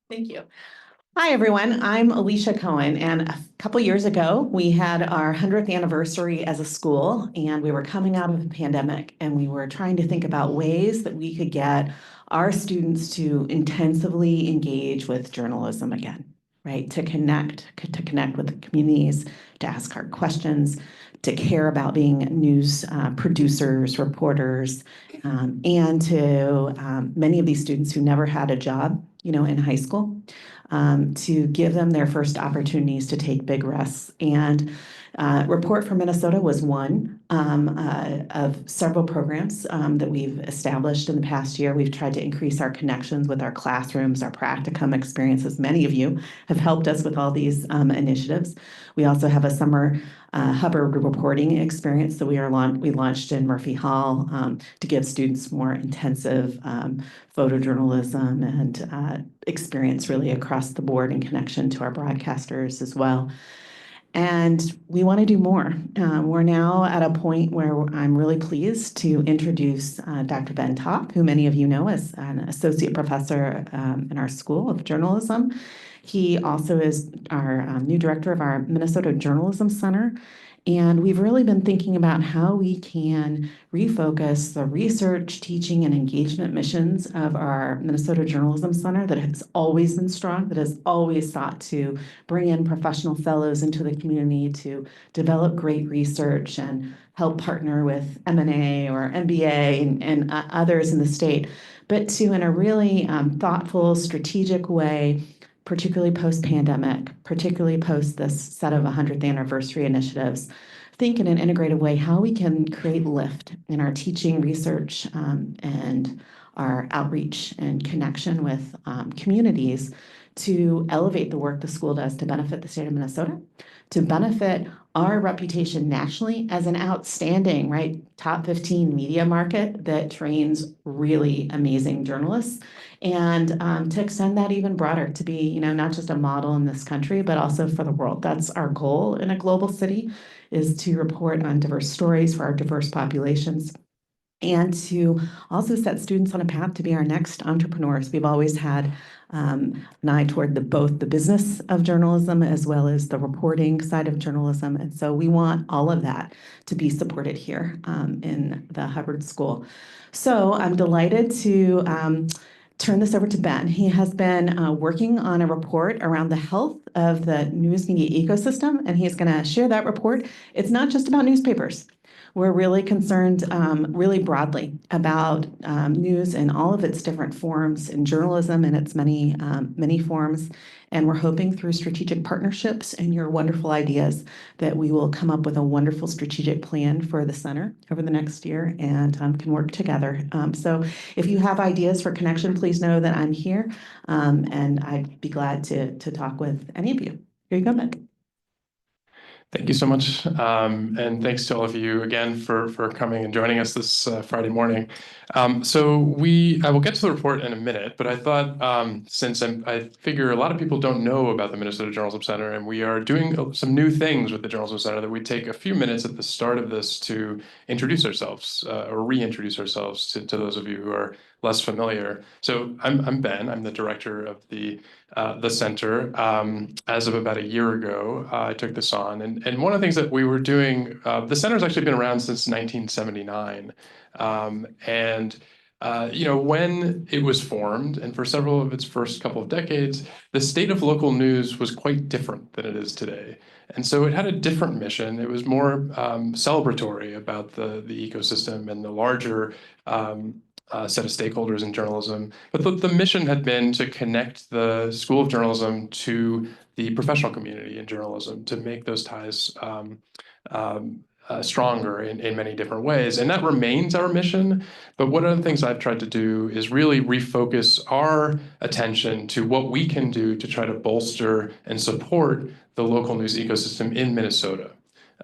Thank you. Hi, everyone. I'm Alicia Cohen, and a couple years ago, we had our 100th anniversary as a school, and we were coming out of the pandemic, and we were trying to think about ways that we could get our students to intensively engage with journalism again, right? To connect with the communities, to ask hard questions, to care about being news producers, reporters, and to many of these students who never had a job, in high school, to give them their first opportunities to take big risks. And Report for Minnesota was one of several programs that we've established in the past year. We've tried to increase our connections with our classrooms, our practicum experiences. Many of you have helped us with all these initiatives. We also have a summer Hubbard reporting experience that we launched in Murphy Hall to give students more intensive photojournalism and experience really across the board in connection to our broadcasters as well. And we want to do more. We're now at a point where I'm really pleased to introduce Dr. Ben Topp, who many of you know as an associate professor in our School of Journalism. He also is our new director of our Minnesota Journalism Center. And we've really been thinking about how we can refocus the research, teaching, and engagement missions of our Minnesota Journalism Center that has always been strong, that has always sought to bring in professional fellows into the community to develop great research and help partner with M&A or MBA and others in the state, but to, in a really thoughtful, strategic way, particularly post-pandemic, particularly post this set of 100th anniversary initiatives, think in an integrated way how we can create lift in our teaching, research, and our outreach and connection with communities to elevate the work the school does to benefit the state of Minnesota, to benefit our reputation nationally as an outstanding, right, top 15 media market that trains really amazing journalists, and to extend that even broader to be, not just a model in this country, but also for the world. That's our goal in a global city, is to report on diverse stories for our diverse populations, and to also set students on a path to be our next entrepreneurs. We've always had an eye toward both the business of journalism as well as the reporting side of journalism. And so we want all of that to be supported here in the Hubbard School. So I'm delighted to turn this over to Ben. He has been working on a report around the health of the news media ecosystem, and he's going to share that report. It's not just about newspapers. We're really concerned really broadly about news in all of its different forms, in journalism in its many forms. And we're hoping through strategic partnerships and your wonderful ideas that we will come up with a wonderful strategic plan for the center over the next year and can work together. So if you have ideas for connection, please know that I'm here, and I'd be glad to talk with any of you. Here you go, Ben. Thank you so much, and thanks to all of you again for coming and joining us this Friday morning. I will get to the report in a minute, but I thought since I figure a lot of people don't know about the Minnesota Journalism Center, and we are doing some new things with the Journalism Center, that we'd take a few minutes at the start of this to introduce ourselves or reintroduce ourselves to those of you who are less familiar. So I'm Ben. I'm the director of the center. As of about a year ago, I took this on, and one of the things that we were doing, the center's actually been around since 1979, when it was formed, and for several of its first couple of decades, the state of local news was quite different than it is today. And so it had a different mission. It was more celebratory about the ecosystem and the larger set of stakeholders in journalism. But the mission had been to connect the School of Journalism to the professional community in journalism, to make those ties stronger in many different ways. And that remains our mission. But one of the things I've tried to do is really refocus our attention to what we can do to try to bolster and support the local news ecosystem in Minnesota.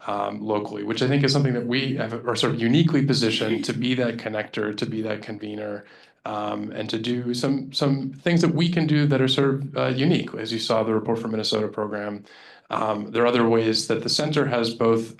Locally, which I think is something that we are sort of uniquely positioned to be that connector, to be that convener, and to do some things that we can do that are sort of unique. As you saw the Report from Minnesota program, there are other ways that the center has both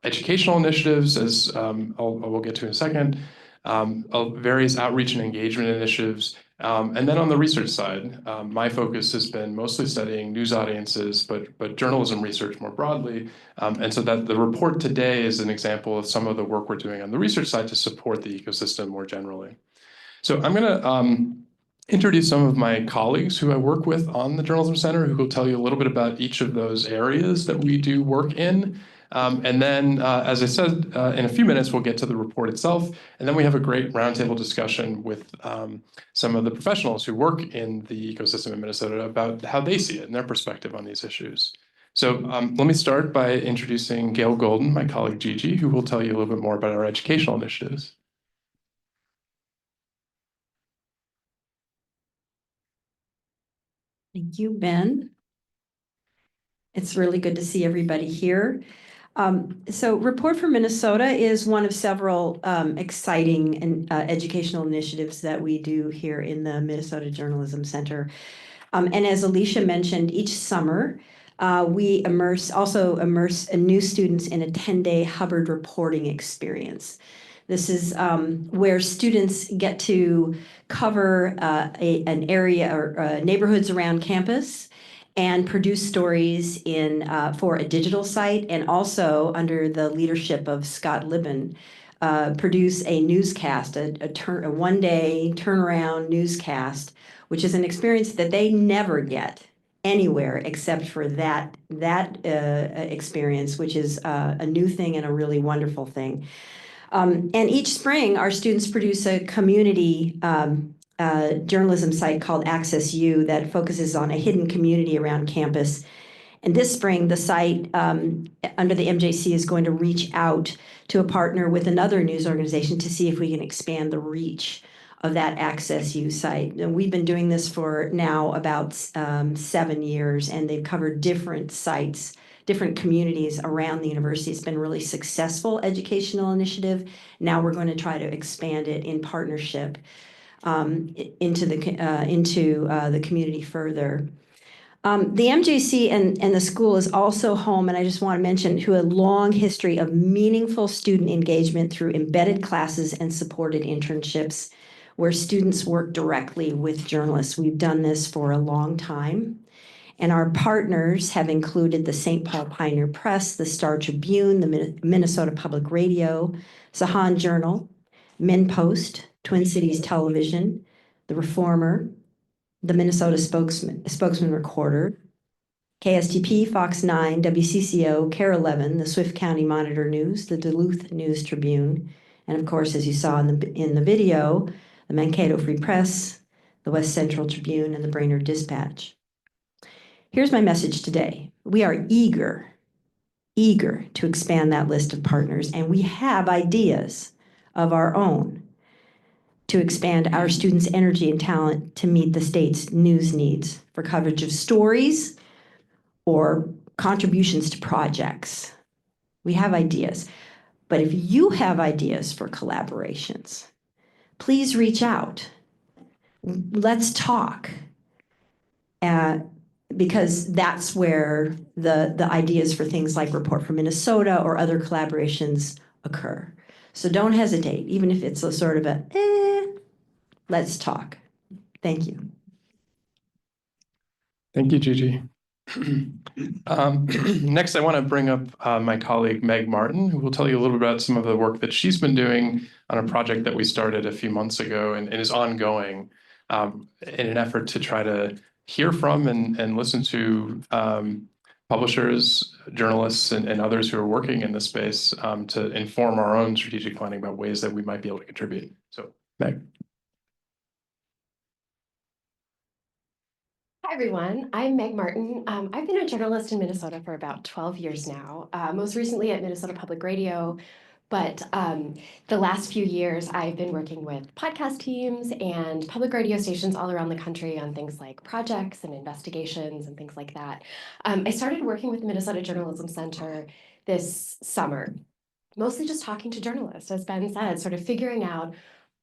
educational initiatives, as we'll get to in a second, various outreach and engagement initiatives, And then on the research side, my focus has been mostly studying news audiences, but journalism research more broadly. And so that the report today is an example of some of the work we're doing on the research side to support the ecosystem more generally. So I'm going to introduce some of my colleagues who I work with on the Journalism Center, who will tell you a little bit about each of those areas that we do work in. And then, as I said, in a few minutes, we'll get to the report itself. And then we have a great roundtable discussion with some of the professionals who work in the ecosystem in Minnesota about how they see it and their perspective on these issues. So let me start by introducing Gail Golden, my colleague Gigi, who will tell you a little bit more about our educational initiatives. Thank you, Ben. It's really good to see everybody here. So Report for Minnesota is one of several exciting and educational initiatives that we do here in the Minnesota Journalism Center. And as Alicia mentioned, each summer we also immerse new students in a 10-day Hubbard reporting experience. This is where students get to cover an area or neighborhoods around campus and produce stories for a digital site, and also under the leadership of Scott Libben, produce a newscast, a one-day turnaround newscast, which is an experience that they never get anywhere except for that experience, which is a new thing and a really wonderful thing. And each spring, our students produce a community journalism site called Access U that focuses on a hidden community around campus. And this spring, the site under the MJC is going to reach out to a partner with another news organization to see if we can expand the reach of that Access U site. And we've been doing this for now about 7 years, and they've covered different sites, different communities around the university. It's been a really successful educational initiative. Now we're going to try to expand it in partnership into the community further. The MJC and the school is also home, and I just want to mention, to a long history of meaningful student engagement through embedded classes and supported internships where students work directly with journalists. We've done this for a long time. And our partners have included the St. Paul Pioneer Press, the Star Tribune, the Minnesota Public Radio, Sahan Journal, MinPost, Twin Cities Television, The Reformer, the Minnesota Spokesman Recorder, KSTP, Fox 9, WCCO, KARE 11, the Swift County Monitor News, the Duluth News Tribune, and of course, as you saw in the video, the Mankato Free Press, the West Central Tribune, and the Brainerd Dispatch. Here's my message today. We are eager to expand that list of partners, and we have ideas of our own to expand our students' energy and talent to meet the state's news needs for coverage of stories or contributions to projects. We have ideas. But if you have ideas for collaborations, please reach out. Let's talk. Because that's where the ideas for things like Report for Minnesota or other collaborations occur. So don't hesitate, even if it's a sort of let's talk. Thank you. Thank you, Gigi. Next, I want to bring up my colleague, Meg Martin, who will tell you a little bit about some of the work that she's been doing on a project that we started a few months ago and is ongoing in an effort to try to hear from and listen to publishers, journalists, and others who are working in this space to inform our own strategic planning about ways that we might be able to contribute. So, Meg. Hi, everyone. I'm Meg Martin. I've been a journalist in Minnesota for about 12 years now, most recently at Minnesota Public Radio. But the last few years, I've been working with podcast teams and public radio stations all around the country on things like projects and investigations and things like that. I started working with the Minnesota Journalism Center this summer, mostly just talking to journalists, as Ben said, sort of figuring out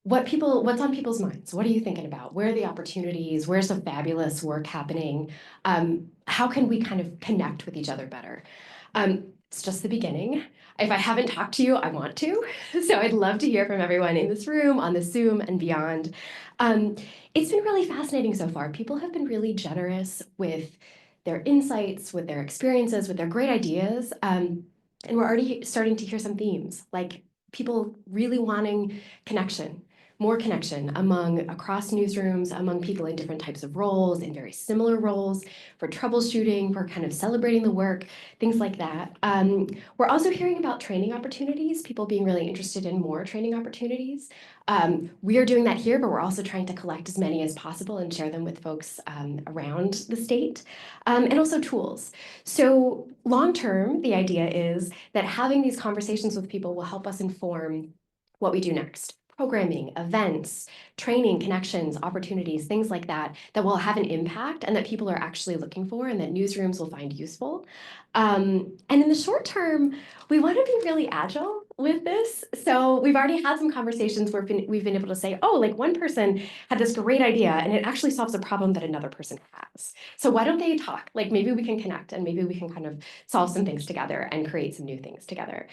what's on people's minds. What are you thinking about? Where are the opportunities? Where's the fabulous work happening? How can we kind of connect with each other better? It's just the beginning. If I haven't talked to you, I want to. So I'd love to hear from everyone in this room, on the Zoom, and beyond. It's been really fascinating so far. People have been really generous with their insights, with their experiences, with their great ideas. And we're already starting to hear some themes, like people really wanting connection, more connection across newsrooms, among people in different types of roles, in very similar roles, for troubleshooting, for kind of celebrating the work, things like that. We're also hearing about training opportunities, people being really interested in more training opportunities. We are doing that here, but we're also trying to collect as many as possible and share them with folks around the state, and also tools. So long-term, the idea is that having these conversations with people will help us inform what we do next. Programming, events, training, connections, opportunities, things like that, that will have an impact and that people are actually looking for and that newsrooms will find useful. And in the short term, we want to be really agile with this. So we've already had some conversations where we've been able to say, oh, like one person had this great idea and it actually solves a problem that another person has. So why don't they talk? Like maybe we can connect and maybe we can kind of solve some things together and create some new things together.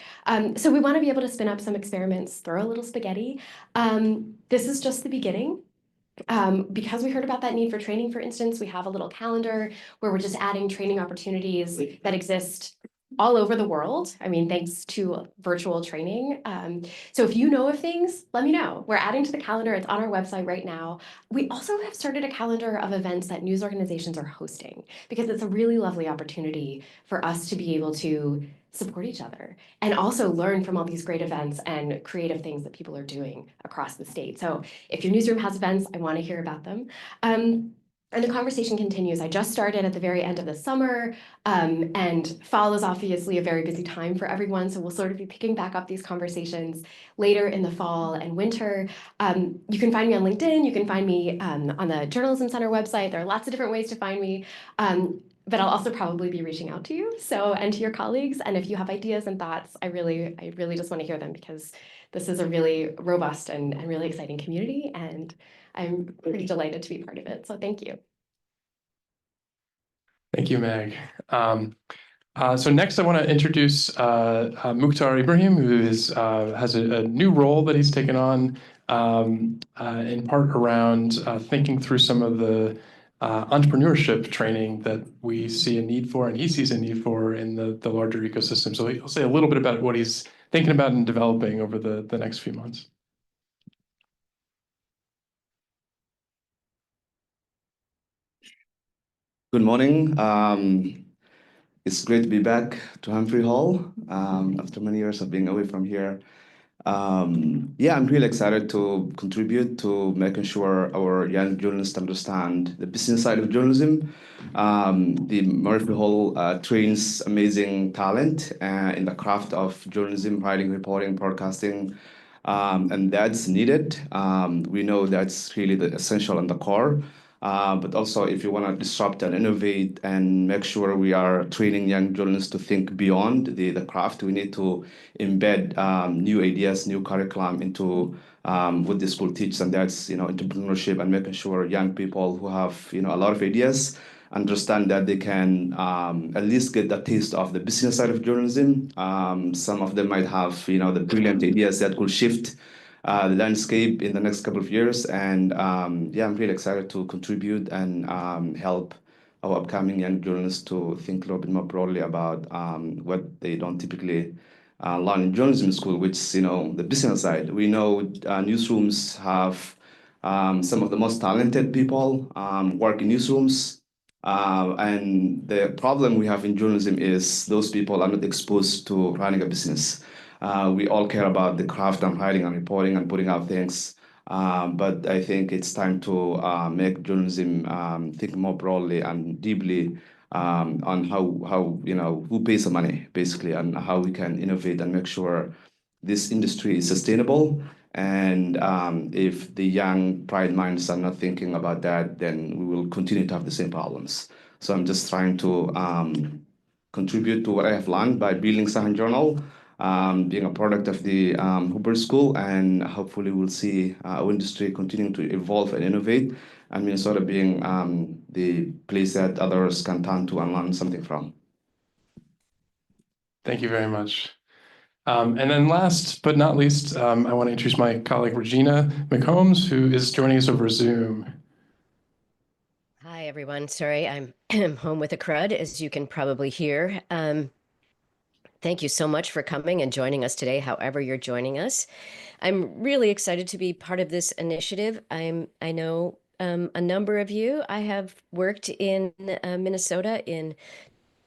So we want to be able to spin up some experiments, throw a little spaghetti. This is just the beginning. Because we heard about that need for training, for instance, we have a little calendar where we're just adding training opportunities that exist all over the world. I mean, thanks to virtual training. So if you know of things, let me know. We're adding to the calendar. It's on our website right now. We also have started a calendar of events that news organizations are hosting because it's a really lovely opportunity for us to be able to support each other and also learn from all these great events and creative things that people are doing across the state. So if your newsroom has events, I want to hear about them. And the conversation continues. I just started at the very end of the summer, and fall is obviously a very busy time for everyone. So we'll sort of be picking back up these conversations later in the fall and winter. You can find me on LinkedIn. You can find me on the Journalism Center website. There are lots of different ways to find me. But I'll also probably be reaching out to you, and to your colleagues. And if you have ideas and thoughts, I really just want to hear them because this is a really robust and really exciting community, and I'm pretty delighted to be part of it. So thank you. Thank you, Meg. So next I want to introduce Mukhtar Ibrahim, who has a new role that he's taken on, in part around thinking through some of the entrepreneurship training that we see a need for and he sees a need for in the larger ecosystem. So he'll say a little bit about what he's thinking about and developing over the next few months. Good morning. It's great to be back to Humphrey Hall after many years of being away from here. Yeah, I'm really excited to contribute to making sure our young journalists understand the business side of journalism. The Murphy Hall trains amazing talent in the craft of journalism, writing, reporting, broadcasting, and that's needed. We know that's really the essential and the core. But also, if you want to disrupt and innovate and make sure we are training young journalists to think beyond the craft, we need to embed new ideas, new curriculum into what the school teaches, and that's entrepreneurship and making sure young people who have a lot of ideas understand that they can at least get the taste of the business side of journalism. Some of them might have the brilliant ideas that could shift the landscape in the next couple of years. And yeah, I'm really excited to contribute and help our upcoming young journalists to think a little bit more broadly about what they don't typically learn in journalism school, which is the business side. We know newsrooms have some of the most talented people work in newsrooms. And the problem we have in journalism is those people are not exposed to running a business. We all care about the craft and writing and reporting and putting out things. But I think it's time to make journalism think more broadly and deeply on how who pays the money, basically, and how we can innovate and make sure this industry is sustainable. And if the young pride minds are not thinking about that, then we will continue to have the same problems. So I'm just trying to contribute to what I have learned by building Sahan Journal, being a product of the Hubbard School, and hopefully we'll see our industry continuing to evolve and innovate, and Minnesota being the place that others can turn to and learn something from. Thank you very much. And then last but not least, I want to introduce my colleague Regina McCombs, who is joining us over Zoom. Hi, everyone. Sorry, I'm home with a crud, as you can probably hear. Thank you so much for coming and joining us today, however you're joining us. I'm really excited to be part of this initiative. I know a number of you. I have worked in Minnesota in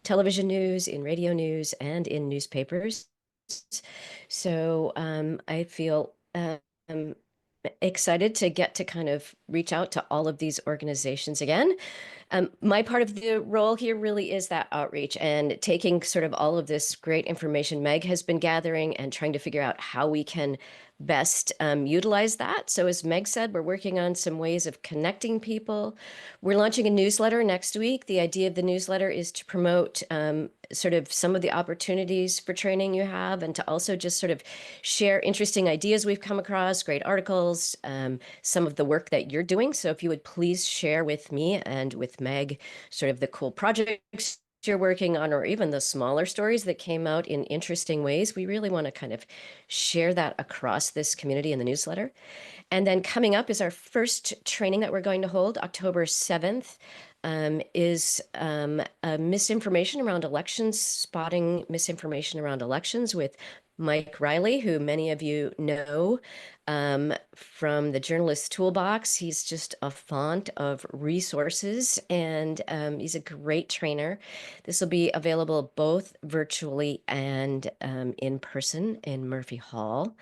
television news, in radio news, and in newspapers. So I feel excited to get to kind of reach out to all of these organizations again. My part of the role here really is that outreach and taking sort of all of this great information Meg has been gathering and trying to figure out how we can best utilize that. So as Meg said, we're working on some ways of connecting people. We're launching a newsletter next week. The idea of the newsletter is to promote sort of some of the opportunities for training you have, and to also just sort of share interesting ideas we've come across, great articles, some of the work that you're doing. So if you would please share with me and with Meg sort of the cool projects you're working on, or even the smaller stories that came out in interesting ways. We really want to kind of share that across this community in the newsletter. And then coming up is our first training that we're going to hold, October 7th, is misinformation around elections, spotting misinformation around elections with Mike Riley, who many of you know from the Journalist Toolbox. He's just a font of resources, and he's a great trainer. This will be available both virtually and in person in Murphy Hall.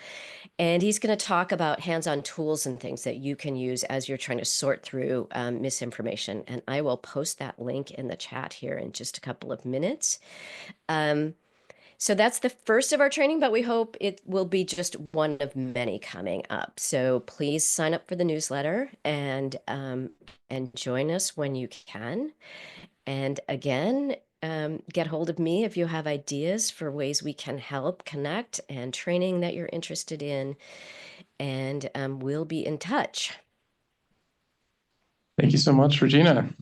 And he's going to talk about hands-on tools and things that you can use as you're trying to sort through misinformation. And I will post that link in the chat here in just a couple of minutes. So that's the first of our training, but we hope it will be just one of many coming up. So please sign up for the newsletter and join us when you can. And again, get hold of me if you have ideas for ways we can help connect and training that you're interested in, and we'll be in touch. Thank you so much, Regina.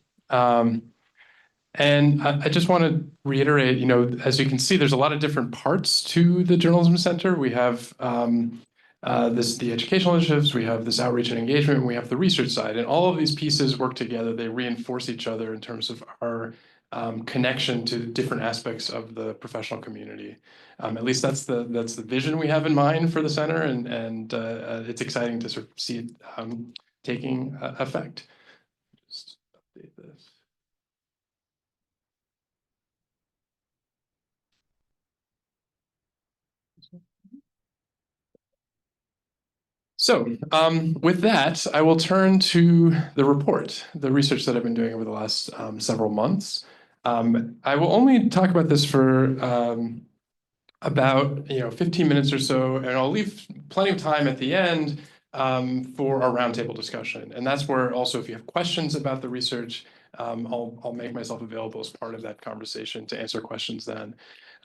And I just want to reiterate, you know, as you can see, there's a lot of different parts to the Journalism Center. We have the educational initiatives, we have this outreach and engagement, and we have the research side. And all of these pieces work together. They reinforce each other in terms of our connection to different aspects of the professional community. At least that's the vision we have in mind for the center, and it's exciting to sort of see it taking effect. Just update this. So with that, I will turn to the report, the research that I've been doing over the last several months. I will only talk about this for about 15 minutes or so, and I'll leave plenty of time at the end for our roundtable discussion. And that's where also, if you have questions about the research, I'll make myself available as part of that conversation to answer questions then.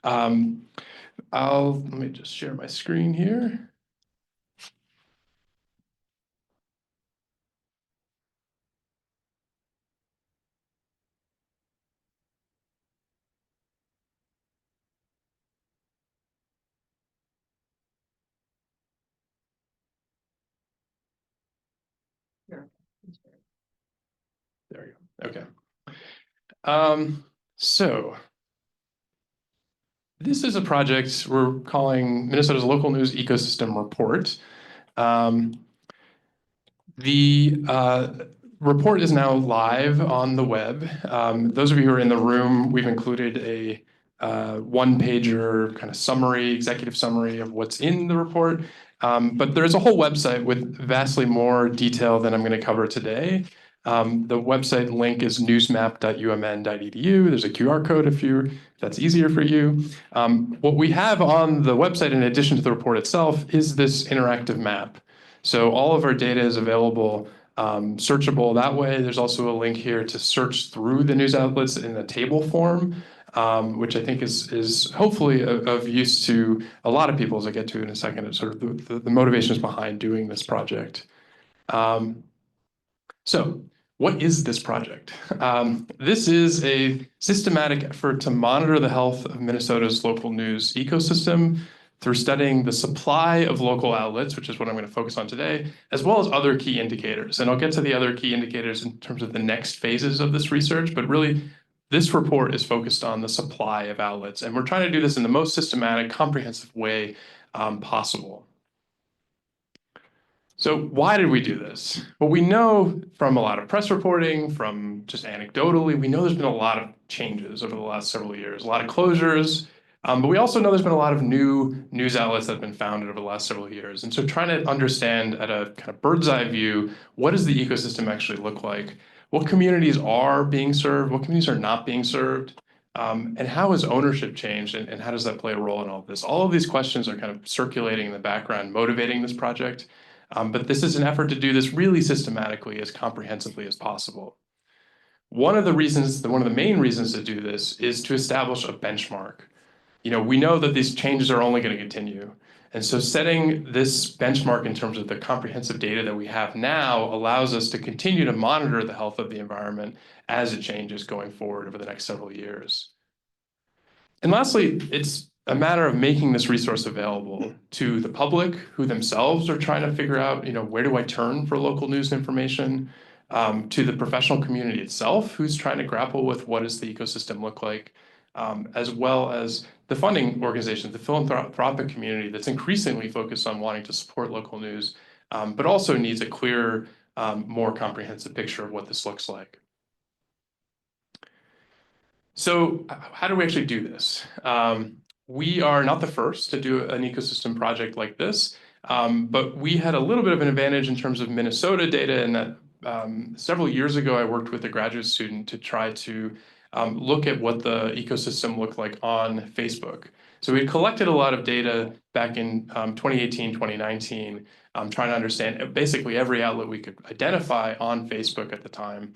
Let me just share my screen here. There we go. Okay. So this is a project we're calling Minnesota's Local News Ecosystem Report. The report is now live on the web. Those of you who are in the room, we've included a one-pager kind of summary, executive summary of what's in the report. But there's a whole website with vastly more detail than I'm going to cover today. The website link is newsmap.umn.edu. There's a QR code if that's easier for you. What we have on the website, in addition to the report itself, is this interactive map. So all of our data is available, searchable that way. There's also a link here to search through the news outlets in a table form, which I think is hopefully of use to a lot of people, as I get to in a second, and sort of the motivations behind doing this project. So what is this project? This is a systematic effort to monitor the health of Minnesota's local news ecosystem through studying the supply of local outlets, which is what I'm going to focus on today, as well as other key indicators. And I'll get to the other key indicators in terms of the next phases of this research, but really this report is focused on the supply of outlets. And we're trying to do this in the most systematic, comprehensive way possible. So why did we do this? Well, we know from a lot of press reporting, from just anecdotally, we know there's been a lot of changes over the last several years, a lot of closures, but we also know there's been a lot of new news outlets that have been founded over the last several years. And so trying to understand at a kind of bird's eye view, what does the ecosystem actually look like? What communities are being served? What communities are not being served? And how has ownership changed, and how does that play a role in all of this? All of these questions are kind of circulating in the background, motivating this project. But this is an effort to do this really systematically, as comprehensively as possible. One of the main reasons to do this is to establish a benchmark. We know that these changes are only going to continue. And so setting this benchmark in terms of the comprehensive data that we have now allows us to continue to monitor the health of the environment as it changes going forward over the next several years. And lastly, it's a matter of making this resource available to the public, who themselves are trying to figure out, where do I turn for local news and information, to the professional community itself, who's trying to grapple with what does the ecosystem look like, as well as the funding organizations, the philanthropic community that's increasingly focused on wanting to support local news, but also needs a clearer, more comprehensive picture of what this looks like. So how do we actually do this? We are not the first to do an ecosystem project like this, but we had a little bit of an advantage in terms of Minnesota data in that several years ago, I worked with a graduate student to try to look at what the ecosystem looked like on Facebook. So we collected a lot of data back in 2018, 2019, trying to understand basically every outlet we could identify on Facebook at the time.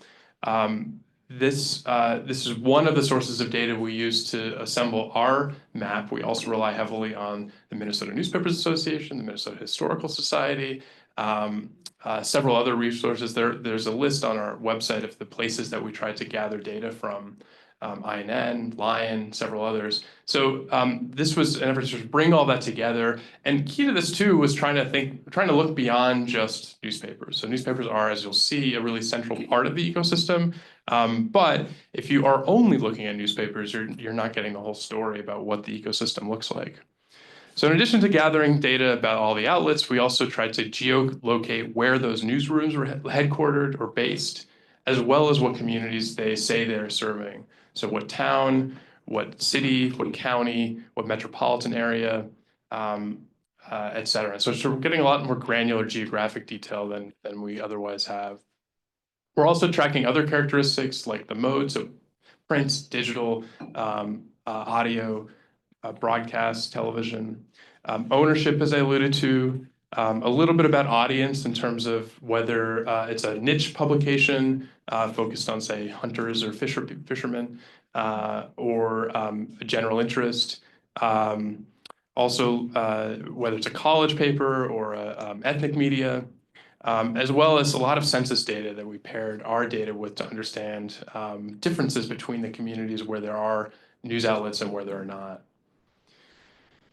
This is one of the sources of data we use to assemble our map. We also rely heavily on the Minnesota Newspapers Association, the Minnesota Historical Society, several other resources. There's a list on our website of the places that we tried to gather data from, INN, Lion, several others. So this was an effort to sort of bring all that together. And key to this too was trying to look beyond just newspapers. So newspapers are, as you'll see, a really central part of the ecosystem. But if you are only looking at newspapers, you're not getting the whole story about what the ecosystem looks like. So in addition to gathering data about all the outlets, we also tried to geolocate where those newsrooms were headquartered or based, as well as what communities they say they're serving. So what town, what city, what county, what metropolitan area, et cetera. So we're getting a lot more granular geographic detail than we otherwise have. We're also tracking other characteristics like the modes of print, digital, audio, broadcast, television, ownership, as I alluded to, a little bit about audience in terms of whether it's a niche publication focused on, say, hunters or fishermen, or a general interest. Also, whether it's a college paper or a, ethnic media, as well as a lot of census data that we paired our data with to understand differences between the communities where there are news outlets and where there are not.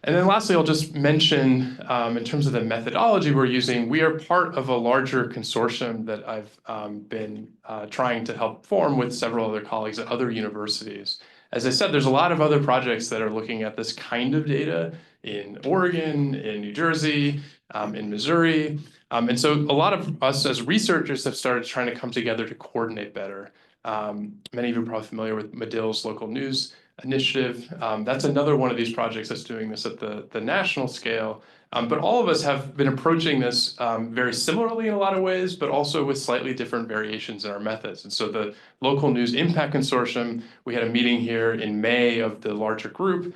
And then lastly, I'll just mention, in terms of the methodology we're using, we are part of a larger consortium that I've been trying to help form with several other colleagues at other universities. As I said, there's a lot of other projects that are looking at this kind of data in Oregon, in New Jersey, in Missouri. And so a lot of us as researchers have started trying to come together to coordinate better. Many of you are probably familiar with Medill's local news initiative. That's another one of these projects that's doing this at the national scale. But all of us have been approaching this very similarly in a lot of ways, but also with slightly different variations in our methods. And so the Local News Impact Consortium, we had a meeting here in May of the larger group,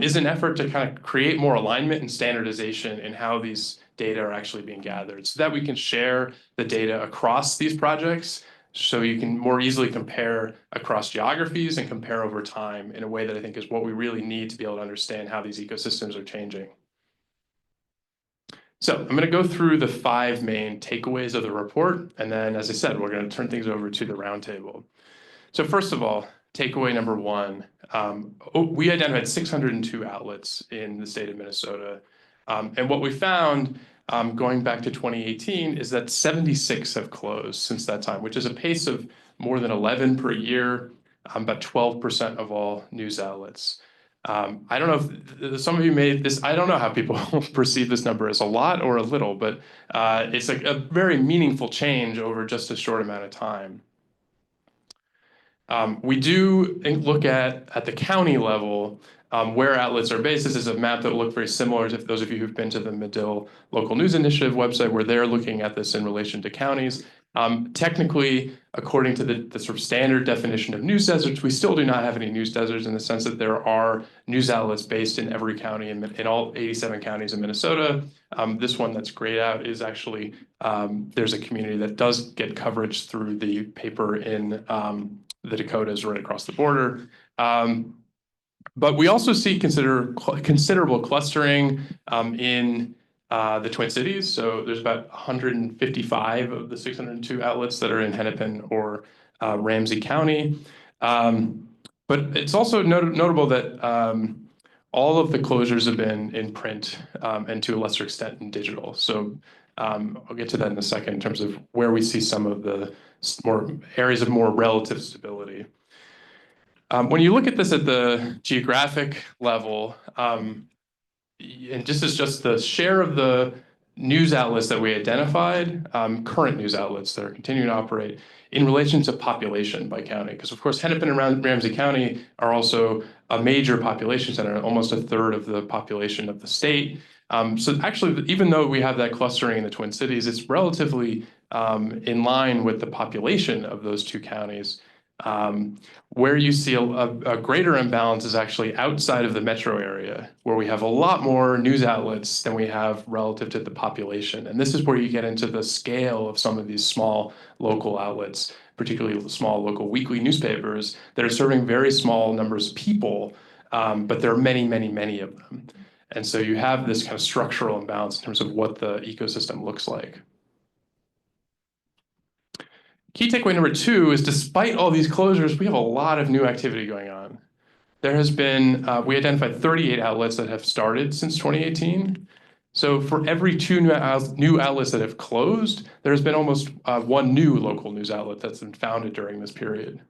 is an effort to kind of create more alignment and standardization in how these data are actually being gathered so that we can share the data across these projects, so you can more easily compare across geographies and compare over time in a way that I think is what we really need to be able to understand how these ecosystems are changing. So I'm going to go through the 5 main takeaways of the report, and then, as I said, we're going to turn things over to the roundtable. So first of all, takeaway number 1, we identified 602 outlets in the state of Minnesota. And what we found going back to 2018 is that 76 have closed since that time, which is a pace of more than 11 per year, about 12% of all news outlets. I don't know if some of you made this, I don't know how people perceive this number as a lot or a little, but it's like a very meaningful change over just a short amount of time. We do look at the county level where outlets are based. This is a map that will look very similar to those of you who've been to the Medill Local News Initiative website, where they're looking at this in relation to counties. Technically, according to the sort of standard definition of news deserts, we still do not have any news deserts in the sense that there are news outlets based in every county in all 87 counties in Minnesota. This one that's grayed out is actually, there's a community that does get coverage through the paper in the Dakotas right across the border. But we also see considerable clustering in the Twin Cities. So there's about 155 of the 602 outlets that are in Hennepin or Ramsey County. But it's also notable that all of the closures have been in print and to a lesser extent in digital. So I'll get to that in a second in terms of where we see some of the more areas of more relative stability. When you look at this at the geographic level, and this is just the share of the news outlets that we identified, current news outlets that are continuing to operate in relation to population by county. Because of course, Hennepin and Ramsey County are also a major population center, almost a third of the population of the state. So actually, even though we have that clustering in the Twin Cities, it's relatively in line with the population of those 2 counties. Where you see a greater imbalance is actually outside of the metro area, where we have a lot more news outlets than we have relative to the population. And this is where you get into the scale of some of these small local outlets, particularly small local weekly newspapers that are serving very small numbers of people, but there are many, many, many of them. And so you have this kind of structural imbalance in terms of what the ecosystem looks like. Key takeaway number 2 is despite all these closures, we have a lot of new activity going on. There has been, we identified 38 outlets that have started since 2018. So for every 2 new outlets that have closed, there's been almost 1 new local news outlet that's been founded during this period.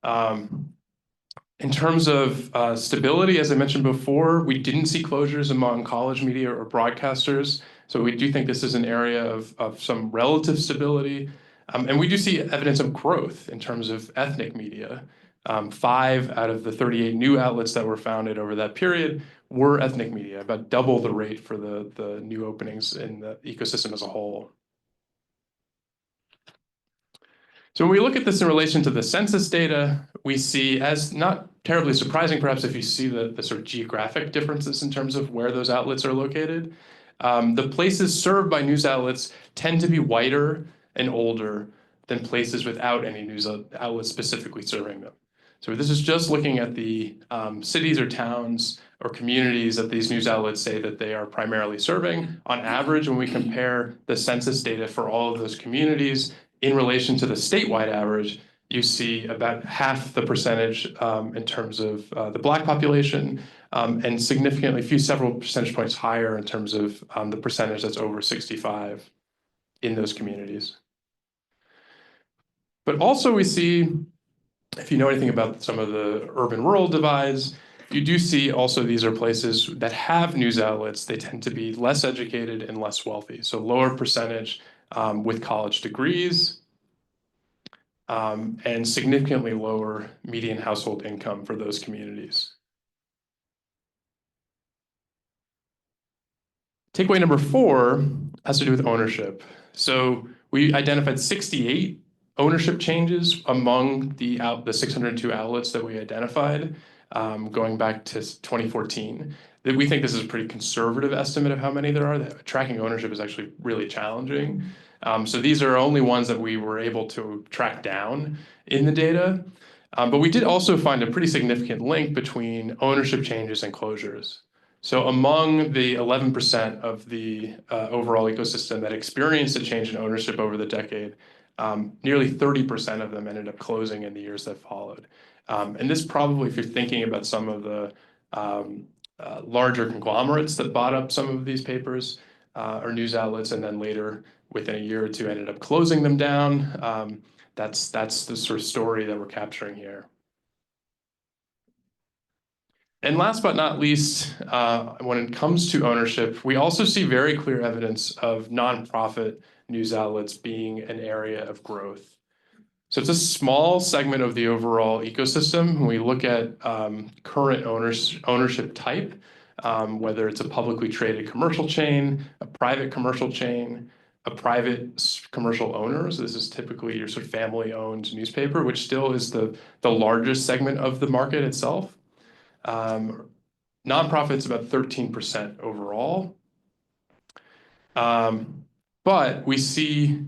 In terms of stability, as I mentioned before, we didn't see closures among college media or broadcasters. So we do think this is an area of some relative stability. And we do see evidence of growth in terms of ethnic media. 5 out of the 38 new outlets that were founded over that period were ethnic media, about double the rate for the new openings in the ecosystem as a whole. So when we look at this in relation to the census data, we see, as not terribly surprising perhaps if you see the sort of geographic differences in terms of where those outlets are located. The places served by news outlets tend to be whiter and older than places without any news outlets specifically serving them. So this is just looking at the cities or towns or communities that these news outlets say that they are primarily serving. On average, when we compare the census data for all of those communities in relation to the statewide average, you see about half the percentage in terms of the Black population, and significantly, several percentage points higher in terms of the percentage that's over 65 in those communities. But also we see, if you know anything about some of the urban-rural divides, you do see also these are places that have news outlets. They tend to be less educated and less wealthy, so lower percentage with college degrees, and significantly lower median household income for those communities. Takeaway number 4 has to do with ownership. So we identified 68 ownership changes among the 602 outlets that we identified, going back to 2014. That we think this is a pretty conservative estimate of how many there are. Tracking ownership is actually really challenging. So these are only ones that we were able to track down in the data. But we did also find a pretty significant link between ownership changes and closures. So among the 11% of the overall ecosystem that experienced a change in ownership over the decade, nearly 30% of them ended up closing in the years that followed. And this probably, if you're thinking about some of the larger conglomerates that bought up some of these papers or news outlets, and then later, within a year or two, ended up closing them down, that's the sort of story that we're capturing here. And last but not least, when it comes to ownership, we also see very clear evidence of nonprofit news outlets being an area of growth. So it's a small segment of the overall ecosystem. When we look at current ownership type, whether it's a publicly traded commercial chain, a private commercial chain, a private commercial owner. So this is typically your sort of family-owned newspaper, which still is the largest segment of the market itself. Nonprofits about 13% overall. But we see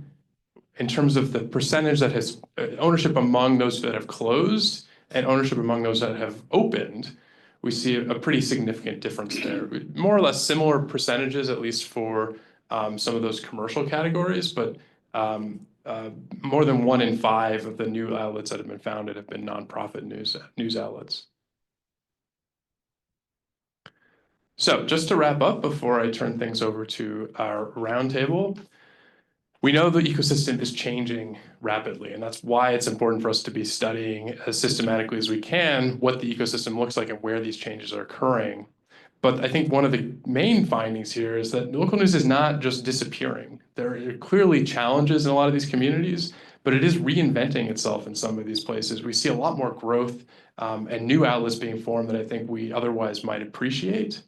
in terms of the percentage that has ownership among those that have closed and ownership among those that have opened, we see a pretty significant difference there. More or less similar percentages, at least for some of those commercial categories, but more than 1 in 5 of the new outlets that have been founded have been nonprofit news outlets. So just to wrap up before I turn things over to our roundtable, we know the ecosystem is changing rapidly, and that's why it's important for us to be studying as systematically as we can what the ecosystem looks like and where these changes are occurring. But I think one of the main findings here is that local news is not just disappearing. There are clearly challenges in a lot of these communities, but it is reinventing itself in some of these places. We see a lot more growth and new outlets being formed that I think we otherwise might appreciate.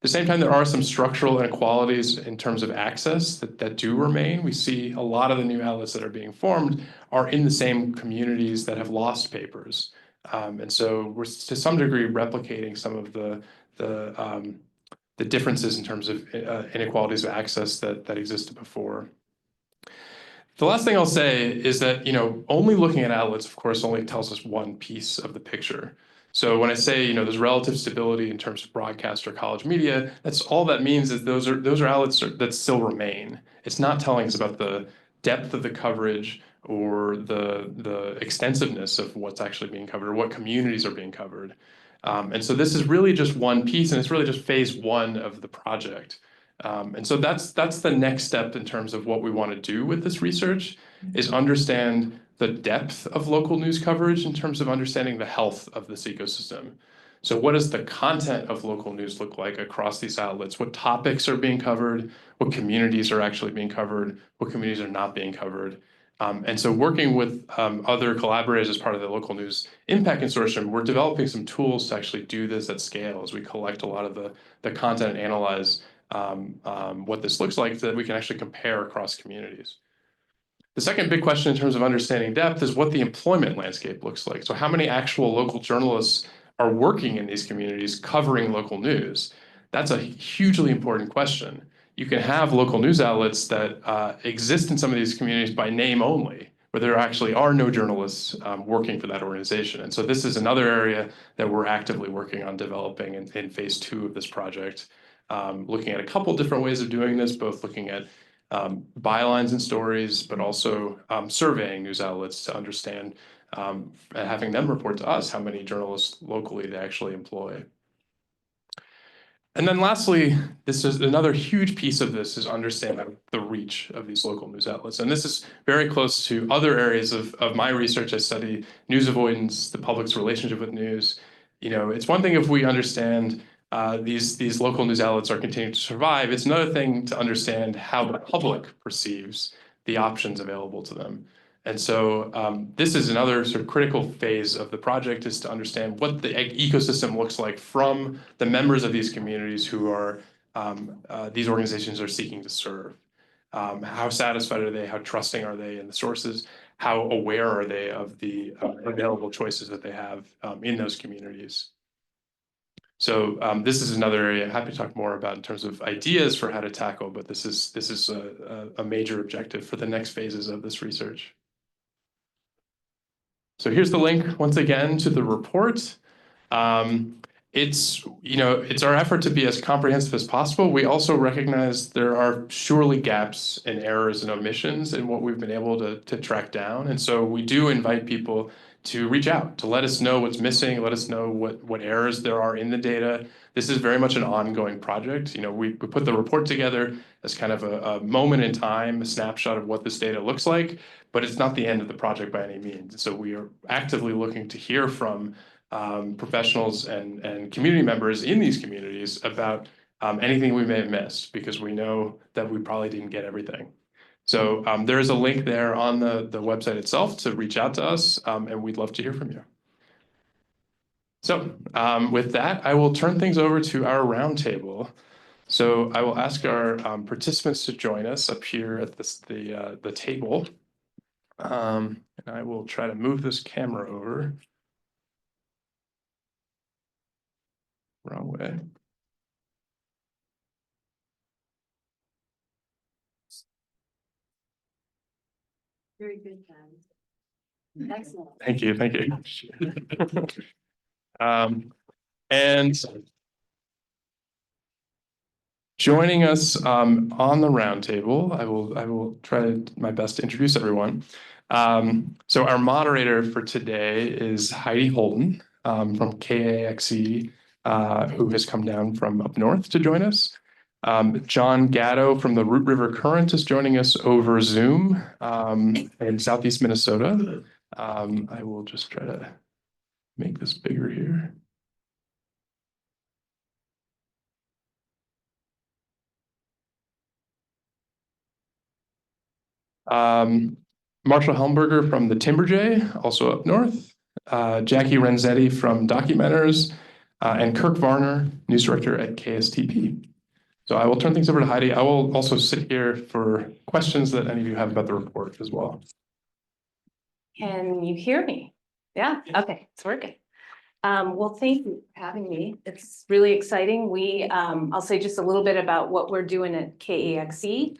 At the same time, there are some structural inequalities in terms of access that do remain. We see a lot of the new outlets that are being formed are in the same communities that have lost papers. And so we're to some degree replicating some of the differences in terms of inequalities of access that existed before. The last thing I'll say is that, only looking at outlets, of course, only tells us one piece of the picture. So when I say, there's relative stability in terms of broadcast or college media, that's all that means is those are outlets that still remain. It's not telling us about the depth of the coverage or the extensiveness of what's actually being covered or what communities are being covered. And so this is really just one piece, and it's really just phase 1 of the project. And so that's the next step in terms of what we want to do with this research, is understand the depth of local news coverage in terms of understanding the health of this ecosystem. So what does the content of local news look like across these outlets? What topics are being covered? What communities are actually being covered? What communities are not being covered? And so working with other collaborators as part of the Local News Impact Consortium, we're developing some tools to actually do this at scale as we collect a lot of the content and analyze what this looks like so that we can actually compare across communities. The second big question in terms of understanding depth is what the employment landscape looks like. So how many actual local journalists are working in these communities covering local news? That's a hugely important question. You can have local news outlets that exist in some of these communities by name only, where there actually are no journalists working for that organization. And so this is another area that we're actively working on developing in phase 2 of this project, looking at a couple different ways of doing this, both looking at bylines and stories, but also surveying news outlets to understand and having them report to us how many journalists locally they actually employ. And then lastly, this is another huge piece of this is understanding the reach of these local news outlets. And this is very close to other areas of my research. I study news avoidance, the public's relationship with news. It's one thing if we understand these local news outlets are continuing to survive. It's another thing to understand how the public perceives the options available to them. And so this is another sort of critical phase of the project, is to understand what the ecosystem looks like from the members of these communities who are these organizations are seeking to serve. How satisfied are they? How trusting are they in the sources? How aware are they of the available choices that they have in those communities? So this is another area I'm happy to talk more about in terms of ideas for how to tackle, but this is a major objective for the next phases of this research. So here's the link once again to the report. it's our effort to be as comprehensive as possible. We also recognize there are surely gaps and errors and omissions in what we've been able to track down. And so we do invite people to reach out, to let us know what's missing, let us know what errors there are in the data. This is very much an ongoing project. We put the report together as kind of a moment in time, a snapshot of what this data looks like, but it's not the end of the project by any means. So we are actively looking to hear from professionals and community members in these communities about anything we may have missed, because we know that we probably didn't get everything. So there is a link there on the website itself to reach out to us, and we'd love to hear from you. So with that, I will turn things over to our roundtable. So I will ask our participants to join us up here at the table. And I will try to move this camera over. Wrong way. Very good, guys. Excellent. Thank you. Thank you. And joining us on the roundtable, I will try my best to introduce everyone. So our moderator for today is Heidi Holden from KAXE, who has come down from up north to join us. John Gatto from the Root River Current is joining us over Zoom in Southeast Minnesota. I will just try to make this bigger here. Marshall Helmberger from the Timberjay, also up north. Jackie Renzetti from Documenters, and Kirk Varner, news director at KSTP. So I will turn things over to Heidi. I will also sit here for questions that any of you have about the report as well. Can you hear me? Yeah, okay, it's working. Well, thank you for having me. It's really exciting. I'll say just a little bit about what we're doing at KAXE.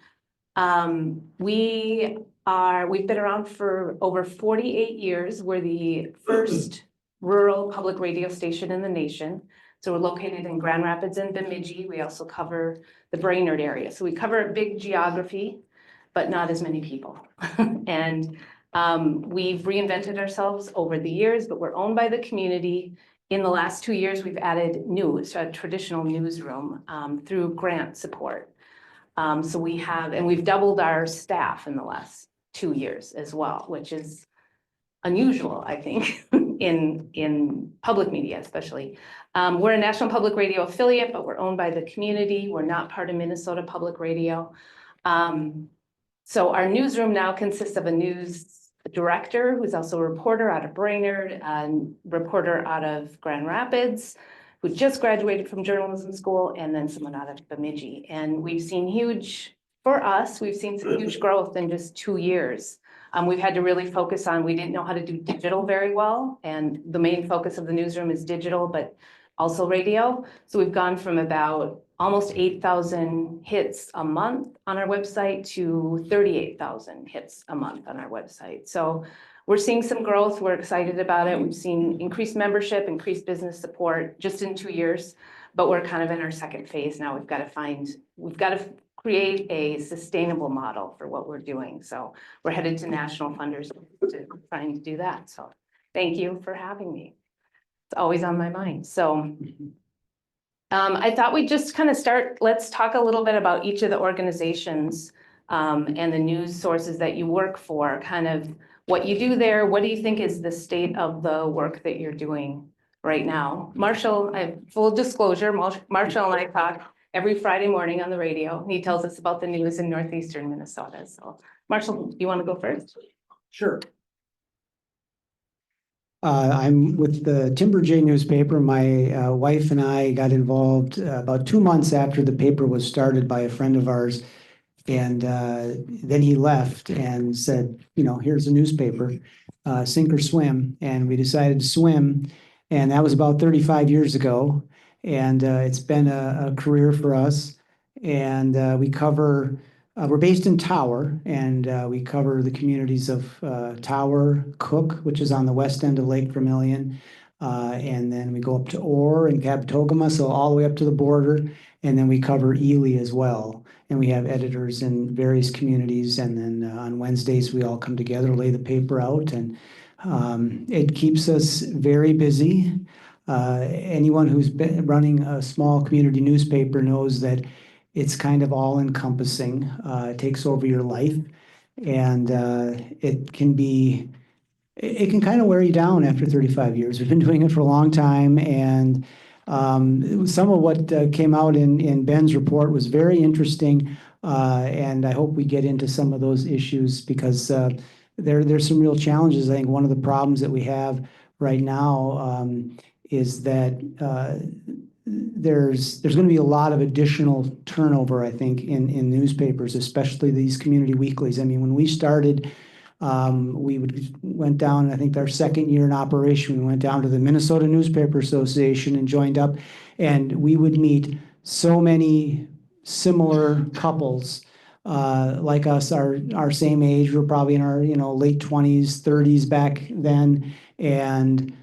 We've been around for over 48 years. We're the first rural public radio station in the nation. So we're located in Grand Rapids and Bemidji. We also cover the Brainerd area. So we cover a big geography, but not as many people. And we've reinvented ourselves over the years, but we're owned by the community. In the last 2 years, we've added news, a traditional newsroom through grant support. So we've doubled our staff in the last 2 years as well, which is unusual, I think, in public media, especially. We're a national public radio affiliate, but we're owned by the community. We're not part of Minnesota Public Radio. So our newsroom now consists of a news director, who's also a reporter out of Brainerd, and reporter out of Grand Rapids, who just graduated from journalism school, and then someone out of Bemidji. And we've seen some huge growth in just 2 years. We've had to really focus on, we didn't know how to do digital very well. And the main focus of the newsroom is digital, but also radio. So we've gone from about almost 8,000 hits a month on our website to 38,000 hits a month on our website. So we're seeing some growth. We're excited about it. We've seen increased membership, increased business support just in 2 years, but we're kind of in our second phase now. We've got to create a sustainable model for what we're doing. So we're headed to national funders to trying to do that. So thank you for having me. It's always on my mind. So I thought we'd just kind of let's talk a little bit about each of the organizations and the news sources that you work for, kind of what you do there. What do you think is the state of the work that you're doing right now? Marshall, full disclosure, Marshall and I talk every Friday morning on the radio. He tells us about the news in northeastern Minnesota. So Marshall, do you want to go first? Sure. I'm with the Timberjay newspaper. My wife and I got involved about 2 months after the paper was started by a friend of ours. And then he left and said, here's a newspaper, sink or swim. And we decided to swim. And that was about 35 years ago. And it's been a career for us. And we're based in Tower, and we cover the communities of Tower, Cook, which is on the west end of Lake Vermilion, And then we go up to Orr and Capitogama, so all the way up to the border. And then we cover Ely as well. And we have editors in various communities. And then on Wednesdays, we all come together, lay the paper out, and it keeps us very busy. Anyone who's been running a small community newspaper knows that it's kind of all encompassing. It takes over your life, and it can kind of wear you down after 35 years. We've been doing it for a long time, and some of what came out in Ben's report was very interesting, and I hope we get into some of those issues because there's some real challenges. I think one of the problems that we have right now is that there's going to be a lot of additional turnover, I think, in newspapers, especially these community weeklies. I mean, when we started, went down, I think our second year in operation, we went down to the Minnesota Newspaper Association and joined up, and we would meet so many similar couples like us, our same age. We're probably in our late 20s, 30s back then, and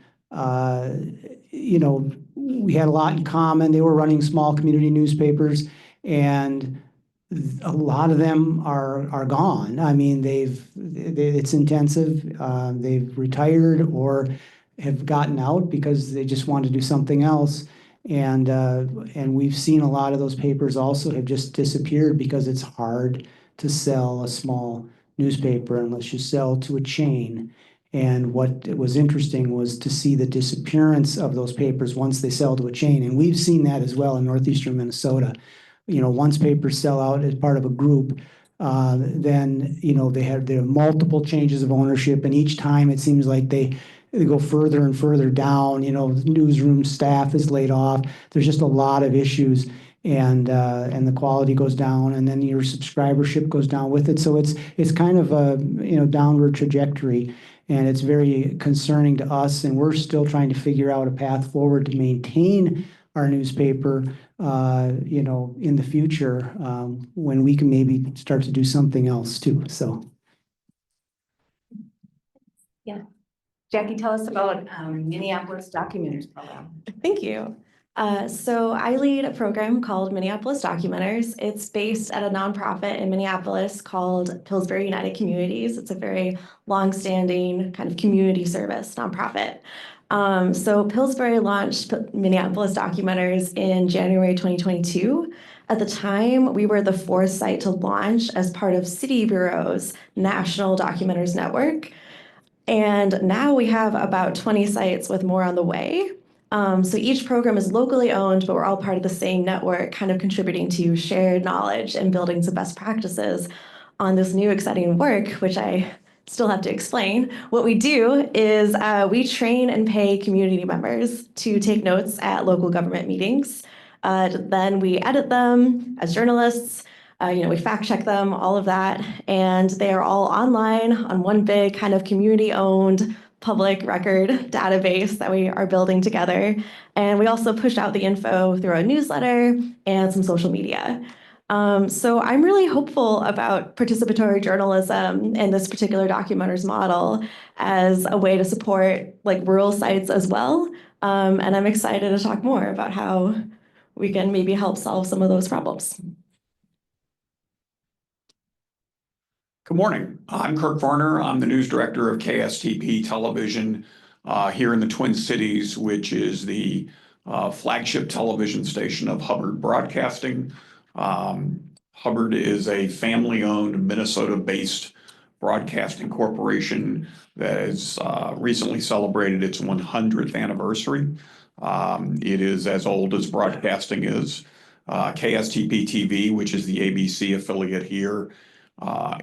we had a lot in common. They were running small community newspapers, and a lot of them are gone. I mean, it's intensive. They've retired or have gotten out because they just want to do something else. And we've seen a lot of those papers also have just disappeared because it's hard to sell a small newspaper unless you sell to a chain. And what was interesting was to see the disappearance of those papers once they sell to a chain. And we've seen that as well in northeastern Minnesota. Once papers sell out as part of a group, then there are multiple changes of ownership, and each time it seems like they go further and further down. Newsroom staff is laid off. There's just a lot of issues, and the quality goes down, and then your subscribership goes down with it. So it's kind of a downward trajectory, and it's very concerning to us. And we're still trying to figure out a path forward to maintain our newspaper, in the future, when we can maybe start to do something else too. So, Yeah. Jackie, tell us about Minneapolis Documenters Program. Thank you. So I lead a program called Minneapolis Documenters. It's based at a nonprofit in Minneapolis called Pillsbury United Communities. It's a very longstanding kind of community service nonprofit. So Pillsbury launched Minneapolis Documenters in January 2022. At the time, we were the fourth site to launch as part of City Bureau's National Documenters Network. And now we have about 20 sites with more on the way. So each program is locally owned, but we're all part of the same network, kind of contributing to shared knowledge and building some best practices on this new exciting work, which I still have to explain. What we do is we train and pay community members to take notes at local government meetings. Then we edit them as journalists. We fact check them, all of that. And they are all online on one big kind of community-owned public record database that we are building together. And we also push out the info through a newsletter and some social media. So I'm really hopeful about participatory journalism in this particular Documenters model as a way to support rural sites as well. And I'm excited to talk more about how we can maybe help solve some of those problems. Good morning. I'm Kirk Varner. I'm the news director of KSTP Television here in the Twin Cities, which is the flagship television station of Hubbard Broadcasting. Hubbard is a family-owned Minnesota-based broadcasting corporation that has recently celebrated its 100th anniversary. It is as old as broadcasting is. KSTP TV, which is the ABC affiliate here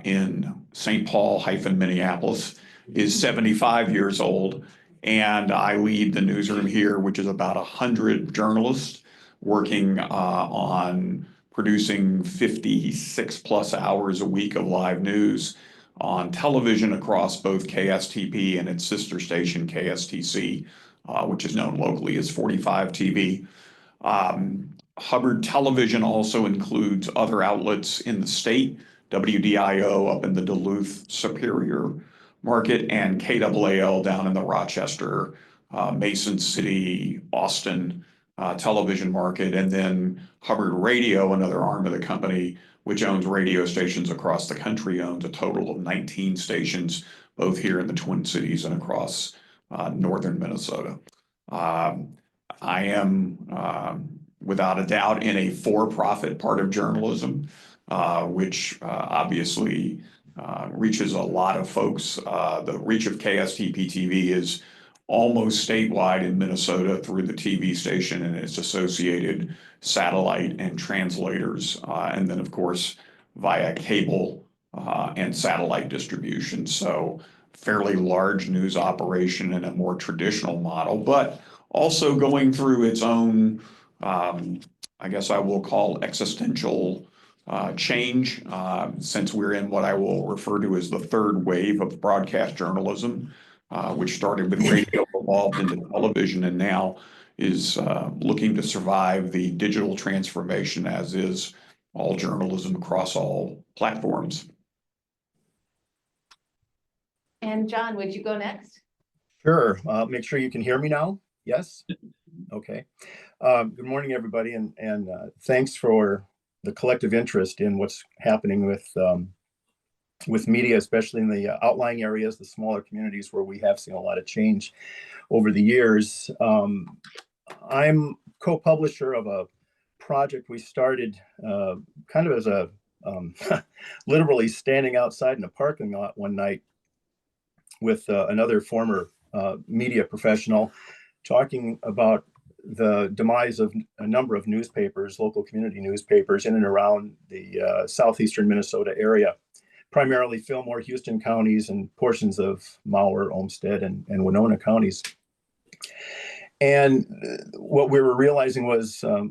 in St. Paul-Minneapolis, is 75 years old. And I lead the newsroom here, which is about 100 journalists working on producing 56 plus hours a week of live news on television across both KSTP and its sister station, KSTC, which is known locally as 45 TV. Hubbard Television also includes other outlets in the state, WDIO up in the Duluth Superior market, and KAAL down in the Rochester Mason City, Austin television market, and then Hubbard Radio, another arm of the company, which owns radio stations across the country, owns a total of 19 stations, both here in the Twin Cities and across northern Minnesota. I am without a doubt in a for-profit part of journalism, which obviously reaches a lot of folks. The reach of KSTP TV is almost statewide in Minnesota through the TV station and its associated satellite and translators, and then of course via cable and satellite distribution. So fairly large news operation in a more traditional model, but also going through its own, I guess I will call existential change, since we're in what I will refer to as the third wave of broadcast journalism, which started with radio, evolved into television, and now is looking to survive the digital transformation, as is all journalism across all platforms. And John, would you go next? Sure. Make sure you can hear me now. Yes? Okay. Good morning, everybody, and thanks for the collective interest in what's happening with media, especially in the outlying areas, the smaller communities where we have seen a lot of change over the years. I'm co-publisher of a project we started kind of as a literally standing outside in a parking lot one night with another former media professional, talking about the demise of a number of newspapers, local community newspapers in and around the southeastern Minnesota area, primarily Fillmore, Houston counties, and portions of Mower, Olmsted, and Winona counties. And what we were realizing was a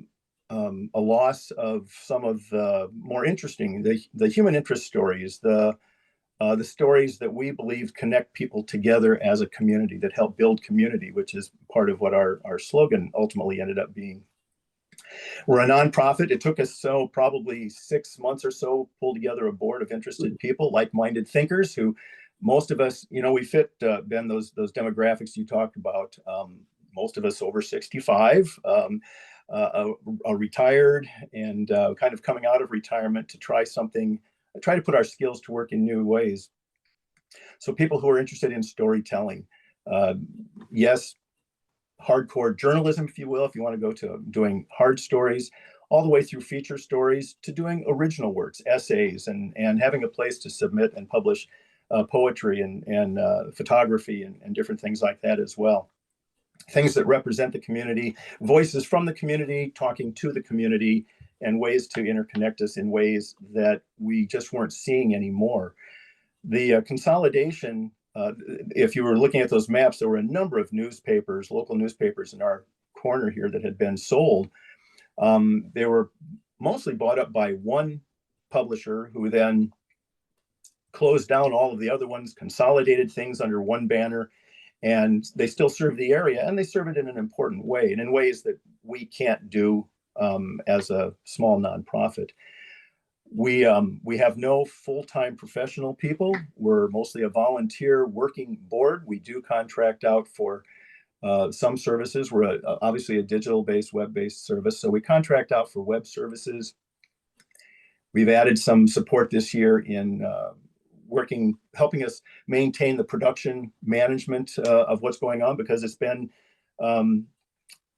loss of some of the more interesting, the human interest stories, the stories that we believe connect people together as a community, that help build community, which is part of what our slogan ultimately ended up being. We're a nonprofit. It took us probably 6 months or so to pull together a board of interested people, like-minded thinkers, who most of us, we fit, Ben, those demographics you talked about. Most of us over 65, are retired, and kind of coming out of retirement to try to put our skills to work in new ways. So people who are interested in storytelling, yes, hardcore journalism, if you will, if you want to go to doing hard stories, all the way through feature stories to doing original works, essays, and having a place to submit and publish poetry and photography and different things like that as well. Things that represent the community, voices from the community, talking to the community, and ways to interconnect us in ways that we just weren't seeing anymore. The consolidation, if you were looking at those maps, there were a number of newspapers, local newspapers in our corner here that had been sold. They were mostly bought up by one publisher who then closed down all of the other ones, consolidated things under one banner, and they still serve the area, and they serve it in an important way, and in ways that we can't do as a small nonprofit. We have no full-time professional people. We're mostly a volunteer working board. We do contract out for some services. We're obviously a digital-based, web-based service, so we contract out for web services. We've added some support this year in helping us maintain the production management of what's going on, because it's been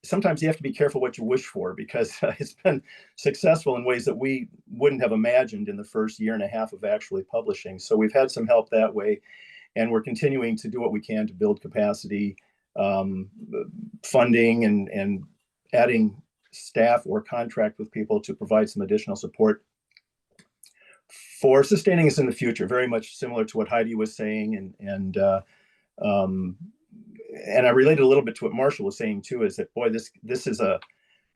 sometimes you have to be careful what you wish for, because it's been successful in ways that we wouldn't have imagined in the first year and a half of actually publishing. So we've had some help that way, and we're continuing to do what we can to build capacity, funding, and adding staff or contract with people to provide some additional support for sustaining us in the future, very much similar to what Heidi was saying. And I related a little bit to what Marshall was saying too, is that, boy, this is for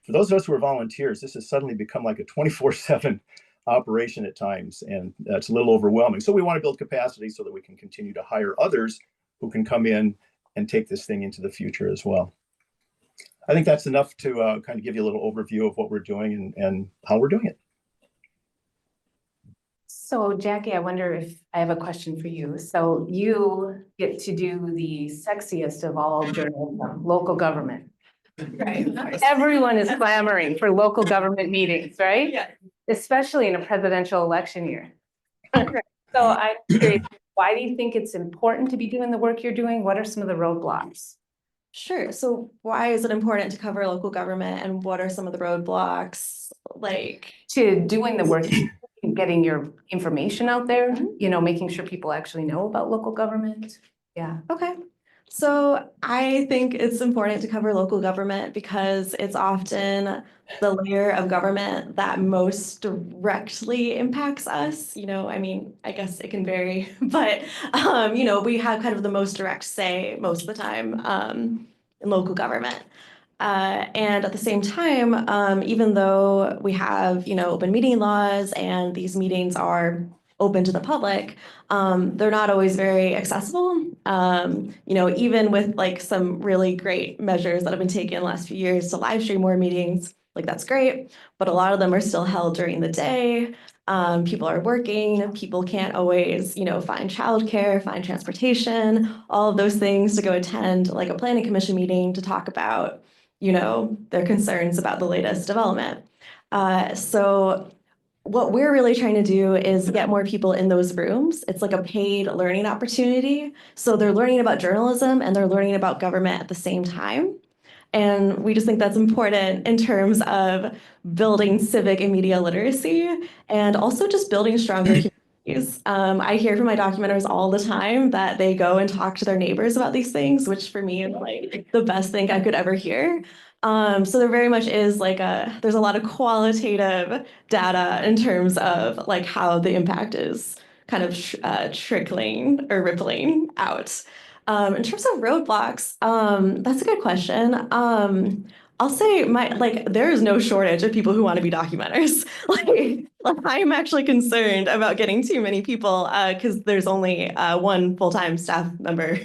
those of us who are volunteers, this has suddenly become like a 24/7 operation at times, and it's a little overwhelming. So we want to build capacity so that we can continue to hire others who can come in and take this thing into the future as well. I think that's enough to kind of give you a little overview of what we're doing and how we're doing it. So Jackie, I wonder if I have a question for you. So you get to do the sexiest of all journalism, local government. Right. Everyone is clamoring for local government meetings, right? Yeah. Especially in a presidential election year. So I'm curious, why do you think it's important to be doing the work you're doing? What are some of the roadblocks? Sure. So why is it important to cover local government, and what are some of the roadblocks like to doing the work, getting your information out there, you know, making sure people actually know about local government? Yeah. Okay. So I think it's important to cover local government because it's often the layer of government that most directly impacts us. You know, I mean, I guess it can vary, but you know, we have kind of the most direct say most of the time in local government. And at the same time, even though we have, you know, open meeting laws and these meetings are open to the public, they're not always very accessible. You know, even with like some really great measures that have been taken in the last few years to live stream more meetings, like that's great, but a lot of them are still held during the day. People are working, people can't always, you know, find childcare, find transportation, all of those things to go attend like a planning commission meeting to talk about, you know, their concerns about the latest development. So what we're really trying to do is get more people in those rooms. It's like a paid learning opportunity. So they're learning about journalism and they're learning about government at the same time. And we just think that's important in terms of building civic and media literacy and also just building stronger communities. I hear from my documenters all the time that they go and talk to their neighbors about these things, which for me is like the best thing I could ever hear. So there very much is like there's a lot of qualitative data in terms of like how the impact is kind of trickling or rippling out. In terms of roadblocks, that's a good question. I'll say there is no shortage of people who want to be documenters. like I'm actually concerned about getting too many people because there's only one full-time staff member,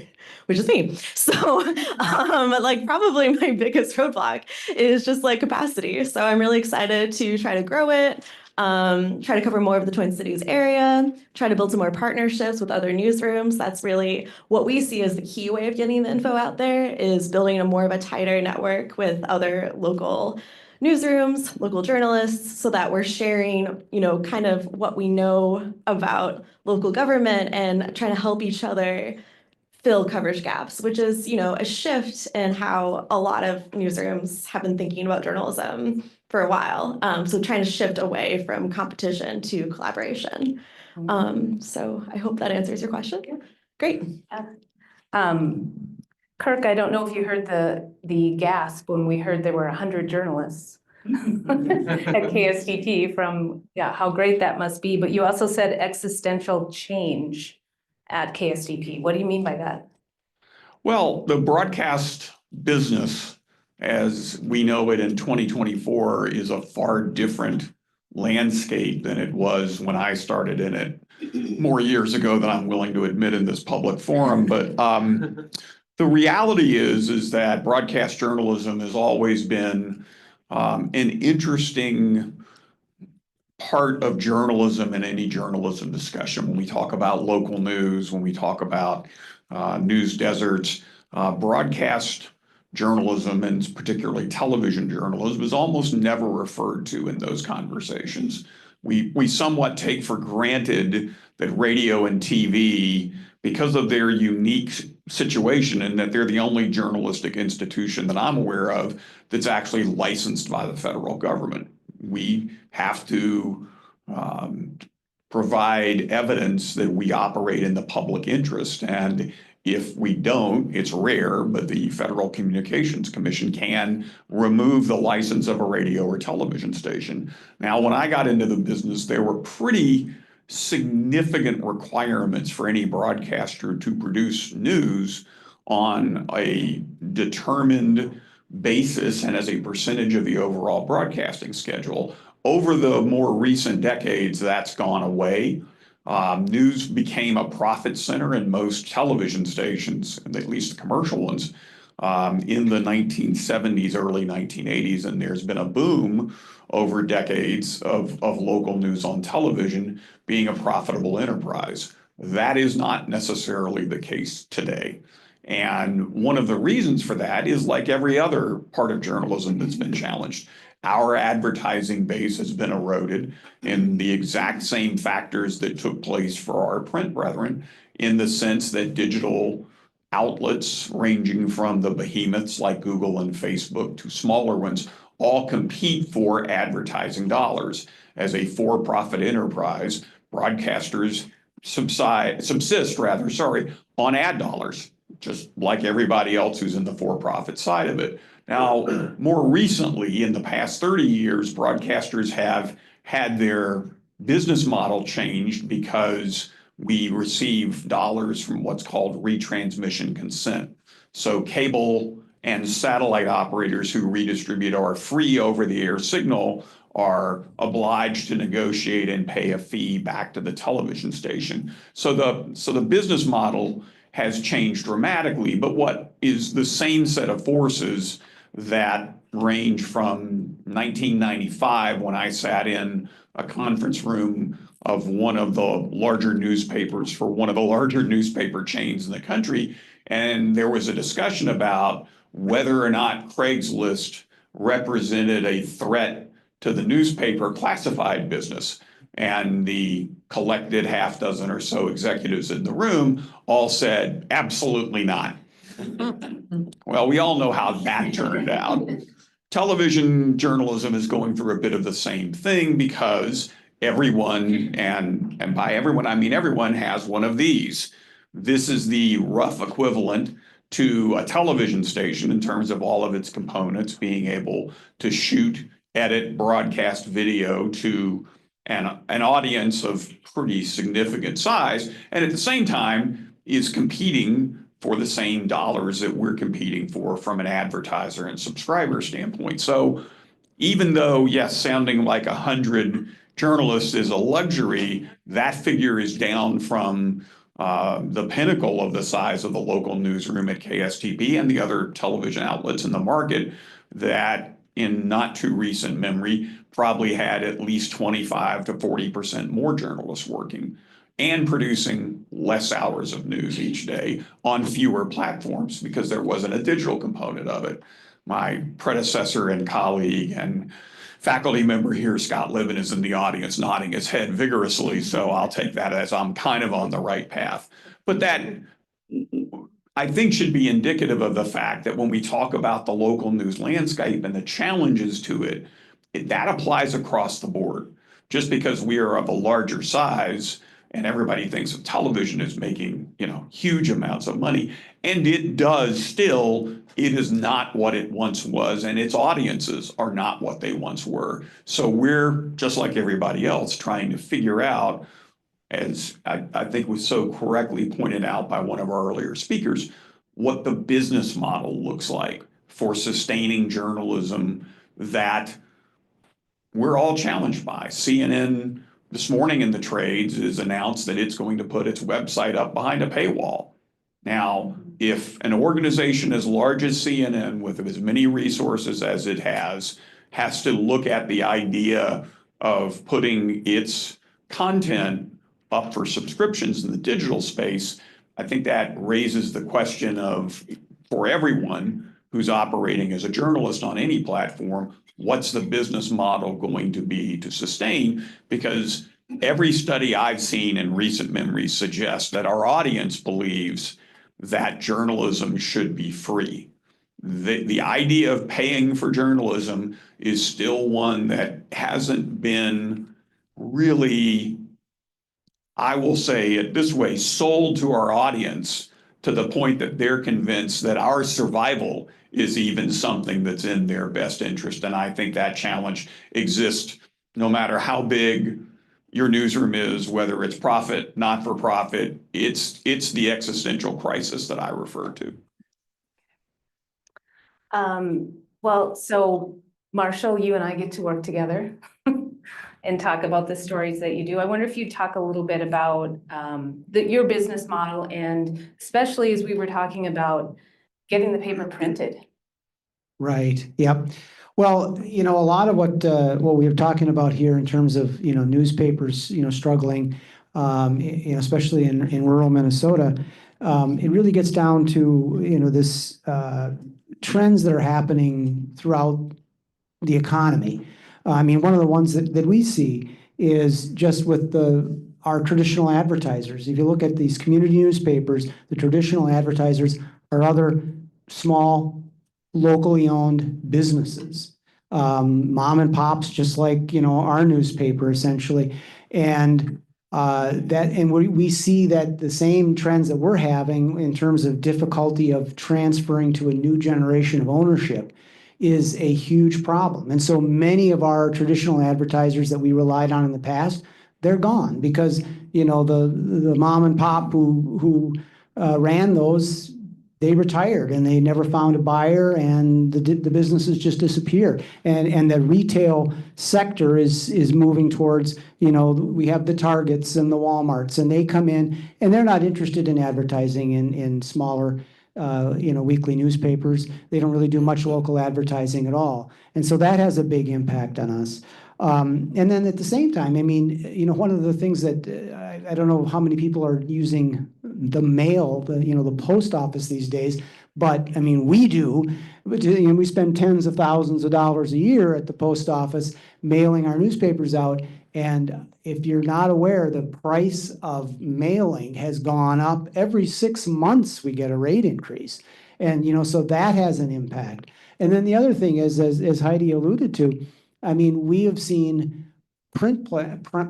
which is me. So like probably my biggest roadblock is just like capacity. So I'm really excited to try to grow it. Try to cover more of the Twin Cities area, try to build some more partnerships with other newsrooms. That's really what we see as the key way of getting the info out there, is building a more of a tighter network with other local newsrooms, local journalists, so that we're sharing, you know, kind of what we know about local government and trying to help each other fill coverage gaps, which is, you know, a shift in how a lot of newsrooms have been thinking about journalism for a while. So trying to shift away from competition to collaboration. So I hope that answers your question. Great. Kirk, I don't know if you heard the gasp when we heard there were 100 journalists at KSTP from, yeah, how great that must be. But you also said existential change at KSTP. What do you mean by that? Well, the broadcast business, as we know it in 2024, is a far different landscape than it was when I started in it more years ago than I'm willing to admit in this public forum. But the reality is that broadcast journalism has always been an interesting part of journalism in any journalism discussion. When we talk about local news, when we talk about news deserts, broadcast journalism, and particularly television journalism, is almost never referred to in those conversations. We somewhat take for granted that radio and TV, because of their unique situation and that they're the only journalistic institution that I'm aware of that's actually licensed by the federal government. We have to provide evidence that we operate in the public interest. And if we don't, it's rare, but the Federal Communications Commission can remove the license of a radio or television station. Now, when I got into the business, there were pretty significant requirements for any broadcaster to produce news on a determined basis and as a percentage of the overall broadcasting schedule. Over the more recent decades, that's gone away. News became a profit center in most television stations, at least the commercial ones. in the 1970s, early 1980s, and there's been a boom over decades of local news on television being a profitable enterprise. That is not necessarily the case today. And one of the reasons for that is, like every other part of journalism that's been challenged, our advertising base has been eroded in the exact same factors that took place for our print brethren, in the sense that digital outlets ranging from the behemoths like Google and Facebook to smaller ones all compete for advertising dollars. As a for-profit enterprise, broadcasters subsist on ad dollars, just like everybody else who's in the for-profit side of it. Now, more recently, in the past 30 years, broadcasters have had their business model changed because we receive dollars from what's called retransmission consent. So cable and satellite operators who redistribute our free over-the-air signal are obliged to negotiate and pay a fee back to the television station. So the business model has changed dramatically, but what is the same set of forces that range from 1995, when I sat in a conference room of one of the larger newspapers for one of the larger newspaper chains in the country, and there was a discussion about whether or not Craigslist represented a threat to the newspaper classified business. And the collected half dozen or so executives in the room all said, absolutely not. Well, we all know how that turned out. Television journalism is going through a bit of the same thing, because everyone, and by everyone I mean everyone, has one of these. This is the rough equivalent to a television station in terms of all of its components, being able to shoot, edit, broadcast video to an audience of pretty significant size, and at the same time is competing for the same dollars that we're competing for from an advertiser and subscriber standpoint. So even though, yes, sounding like 100 journalists is a luxury, that figure is down from the pinnacle of the size of the local newsroom at KSTP and the other television outlets in the market that, in not too recent memory, probably had at least 25 to 40% more journalists working and producing less hours of news each day on fewer platforms, because there wasn't a digital component of it. My predecessor and colleague and faculty member here, Scott Libben, is in the audience nodding his head vigorously, so I'll take that as I'm kind of on the right path. But that, I think, should be indicative of the fact that when we talk about the local news landscape and the challenges to it, that applies across the board. Just because we are of a larger size and everybody thinks of television as making, huge amounts of money, and it does still, it is not what it once was, and its audiences are not what they once were. So we're, just like everybody else, trying to figure out, as I think was so correctly pointed out by one of our earlier speakers, what the business model looks like for sustaining journalism that we're all challenged by. CNN this morning in the trades has announced that it's going to put its website up behind a paywall. Now, if an organization as large as CNN, with as many resources as it has to look at the idea of putting its content up for subscriptions in the digital space, I think that raises the question of, for everyone who's operating as a journalist on any platform, what's the business model going to be to sustain? Because every study I've seen in recent memory suggests that our audience believes that journalism should be free. The idea of paying for journalism is still one that hasn't been really, I will say it this way, sold to our audience to the point that they're convinced that our survival is even something that's in their best interest. And I think that challenge exists no matter how big your newsroom is, whether it's profit, not for profit. It's the existential crisis that I refer to. Well, so Marshall, you and I get to work together and talk about the stories that you do. I wonder if you'd talk a little bit about your business model, and especially as we were talking about getting the paper printed. Right, yep. Well, a lot of what we were talking about here in terms of, newspapers, struggling, especially in rural Minnesota, it really gets down to, this trends that are happening throughout the economy. I mean, one of the ones that we see is just with our traditional advertisers. If you look at these community newspapers, the traditional advertisers are other small, locally owned businesses, mom and pops, just like, our newspaper essentially. And we see that the same trends that we're having in terms of difficulty of transferring to a new generation of ownership is a huge problem. And so many of our traditional advertisers that we relied on in the past, they're gone because, the mom and pop who ran those, they retired and they never found a buyer, and the businesses just disappear. And the retail sector is moving towards, we have the Targets and the Walmarts, and they come in and they're not interested in advertising in smaller weekly newspapers. They don't really do much local advertising at all. And so that has a big impact on us. And then at the same time, I mean, one of the things that I don't know how many people are using the mail, the post office these days, but I mean, we do. But, we spend tens of thousands of dollars a year at the post office mailing our newspapers out. And if you're not aware, the price of mailing has gone up. Every 6 months, we get a rate increase. And, so that has an impact. And then the other thing is, as Heidi alluded to, I mean, we have seen print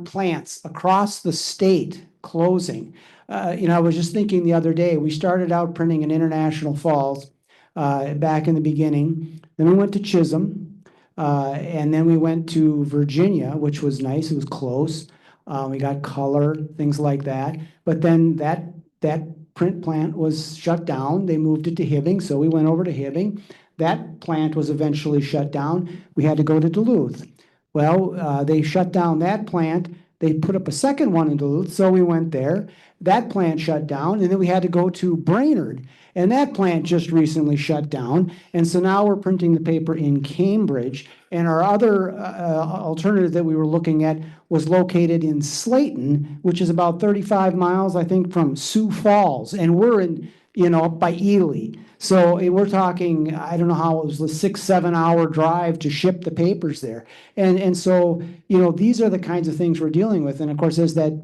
plants across the state closing. I was just thinking the other day, we started out printing in International Falls back in the beginning. Then we went to Chisholm, and then we went to Virginia, which was nice. It was close. We got color, things like that. But then that print plant was shut down. They moved it to Hibbing, so we went over to Hibbing. That plant was eventually shut down. We had to go to Duluth. Well, they shut down that plant. They put up a second one in Duluth, so we went there. That plant shut down, and then we had to go to Brainerd, and that plant just recently shut down. And so now we're printing the paper in Cambridge, and our other alternative that we were looking at was located in Slayton, which is about 35 miles, I think, from Sioux Falls, and we're in, up by Ely. So we're talking, I don't know how it was, a 6-7 hour drive to ship the papers there. And so, these are the kinds of things we're dealing with. And of course, as that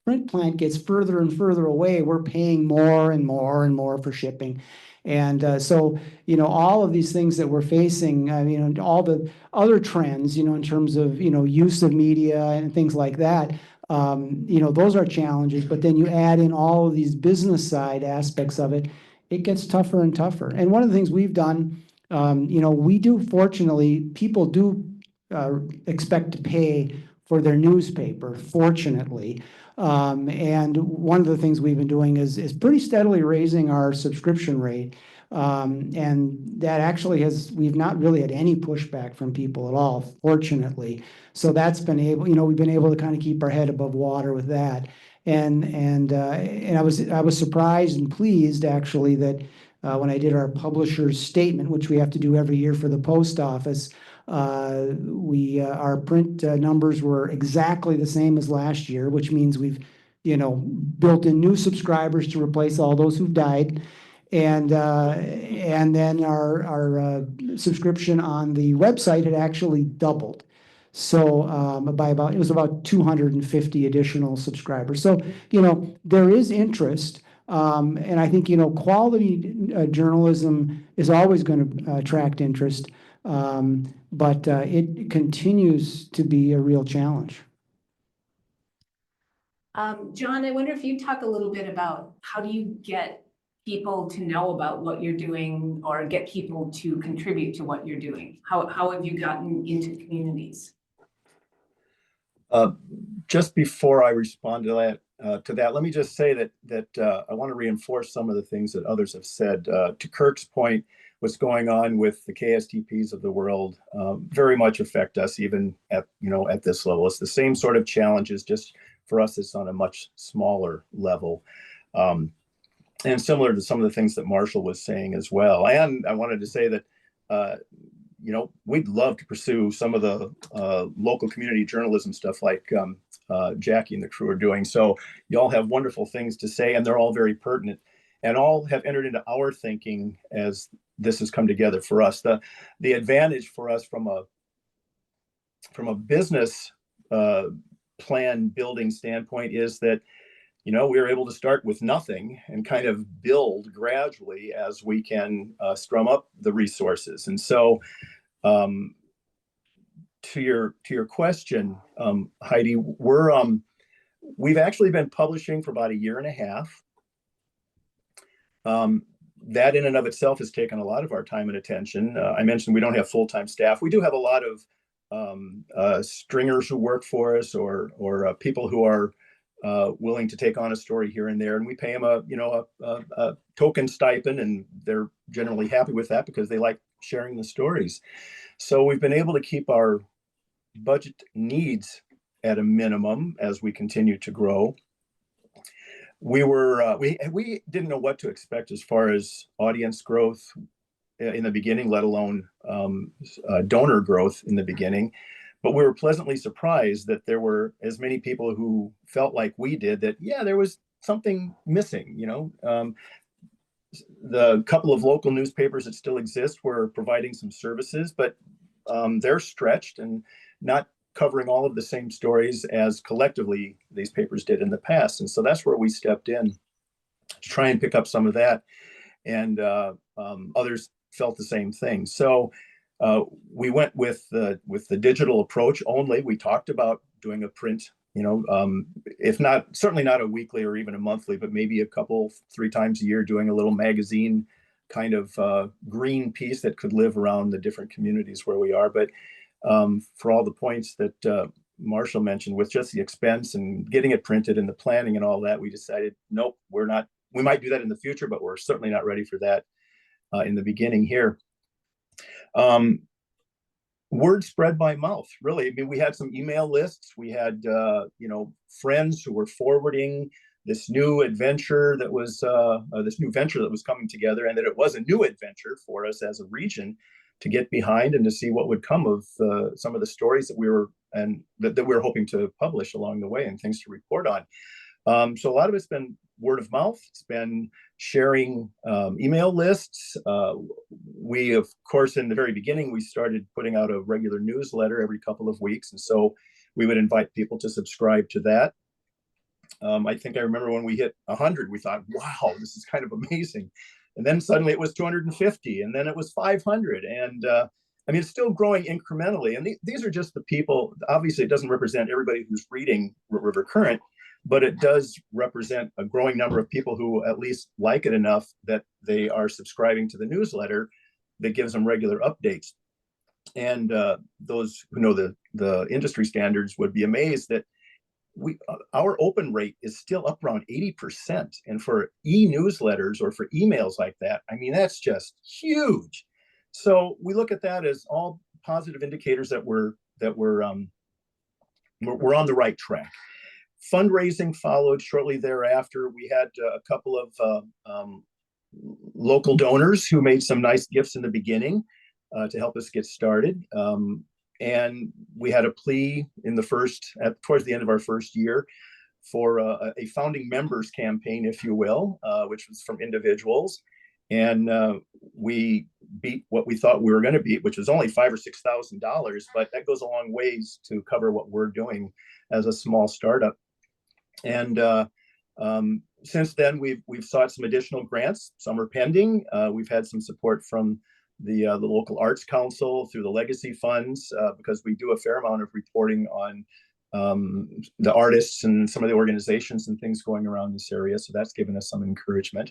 print plant gets further and further away, we're paying more and more and more for shipping. And so, all of these things that we're facing, all the other trends, in terms of, use of media and things like that, those are challenges. But then you add in all of these business side aspects of it, it gets tougher and tougher. And one of the things we've done, we do, fortunately, people do expect to pay for their newspaper, fortunately. And one of the things we've been doing is pretty steadily raising our subscription rate. And that actually we've not really had any pushback from people at all, fortunately. So that's been we've been able to kind of keep our head above water with that. And I was surprised and pleased actually that when I did our publisher's statement, which we have to do every year for the post office, our print numbers were exactly the same as last year, which means we've built in new subscribers to replace all those who've died. And then our subscription on the website had actually doubled. So it was about 250 additional subscribers. So, there is interest. And I think, quality journalism is always going to attract interest. But it continues to be a real challenge. John, I wonder if you talk a little bit about how do you get people to know about what you're doing or get people to contribute to what you're doing? How have you gotten into communities? Just before I respond to that, let me just say that I want to reinforce some of the things that others have said. To Kirk's point, what's going on with the KSTPs of the world very much affect us, even at this level. It's the same sort of challenges, just for us, it's on a much smaller level. and similar to some of the things that Marshall was saying as well. And I wanted to say that, we'd love to pursue some of the local community journalism stuff like Jackie and the crew are doing. So you all have wonderful things to say, and they're all very pertinent, and all have entered into our thinking as this has come together for us. The advantage for us from a business plan building standpoint is that we were able to start with nothing and kind of build gradually as we can strum up the resources. And so to your question, Heidi, we've actually been publishing for about 1.5 years. That in and of itself has taken a lot of our time and attention. I mentioned we don't have full-time staff. We do have a lot of stringers who work for us, or people who are willing to take on a story here and there, and we pay them a token stipend, and they're generally happy with that because they like sharing the stories. So we've been able to keep our budget needs at a minimum as we continue to grow. We didn't know what to expect as far as audience growth in the beginning, let alone donor growth in the beginning. But we were pleasantly surprised that there were as many people who felt like we did, that, yeah, there was something missing. The couple of local newspapers that still exist were providing some services, but they're stretched and not covering all of the same stories as collectively these papers did in the past. And so that's where we stepped in to try and pick up some of that. And others felt the same thing. So we went with the digital approach only. We talked about doing a print, if not, certainly not a weekly or even a monthly, but maybe 3 times a year, doing a little magazine kind of green piece that could live around the different communities where we are. But for all the points that Marshall mentioned, with just the expense and getting it printed and the planning and all that, we decided, nope, we're not. We might do that in the future, but we're certainly not ready for that in the beginning here. Word spread by mouth, really. I mean, we had some email lists. We had, friends who were forwarding this new adventure that was coming together, and that it was a new adventure for us as a region to get behind and to see what would come of some of the stories that we were hoping to publish along the way, and things to report on. So a lot of it's been word of mouth. It's been sharing email lists. We, of course, in the very beginning, we started putting out a regular newsletter every couple of weeks. And so we would invite people to subscribe to that. I think I remember when we hit 100, we thought, wow, this is kind of amazing. And then suddenly it was 250, and then it was 500. And it's still growing incrementally. And these are just the people. Obviously, it doesn't represent everybody who's reading River Current, but it does represent a growing number of people who at least like it enough that they are subscribing to the newsletter that gives them regular updates. And those who know the industry standards would be amazed that our open rate is still up around 80%. And for e-newsletters or for emails like that, that's just huge. So we look at that as all positive indicators that we're on the right track. Fundraising followed shortly thereafter. We had a couple of local donors who made some nice gifts in the beginning to help us get started. And we had a plea towards the end of our first year for a founding members campaign, if you will, which was from individuals. And we beat what we thought we were going to beat, which was only $5,000 or $6,000, but that goes a long ways to cover what we're doing as a small startup. And since then, we've sought some additional grants. Some are pending. We've had some support from the local arts council through the legacy funds, because we do a fair amount of reporting on the artists and some of the organizations and things going around this area. So that's given us some encouragement.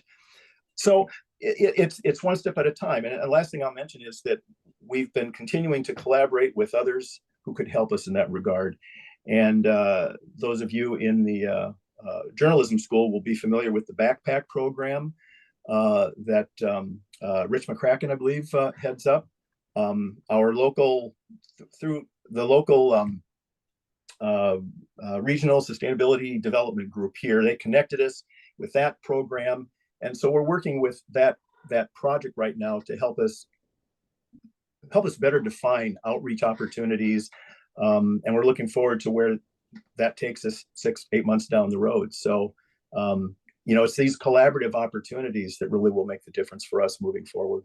So it's one step at a time. And the last thing I'll mention is that we've been continuing to collaborate with others who could help us in that regard. And those of you in the journalism school will be familiar with the backpack program that Rich McCracken, I believe, heads up. Through the local regional sustainability development group here, they connected us with that program. And so we're working with that project right now to help us better define outreach opportunities. And we're looking forward to where that takes us 6-8 months down the road. So, it's these collaborative opportunities that really will make the difference for us moving forward.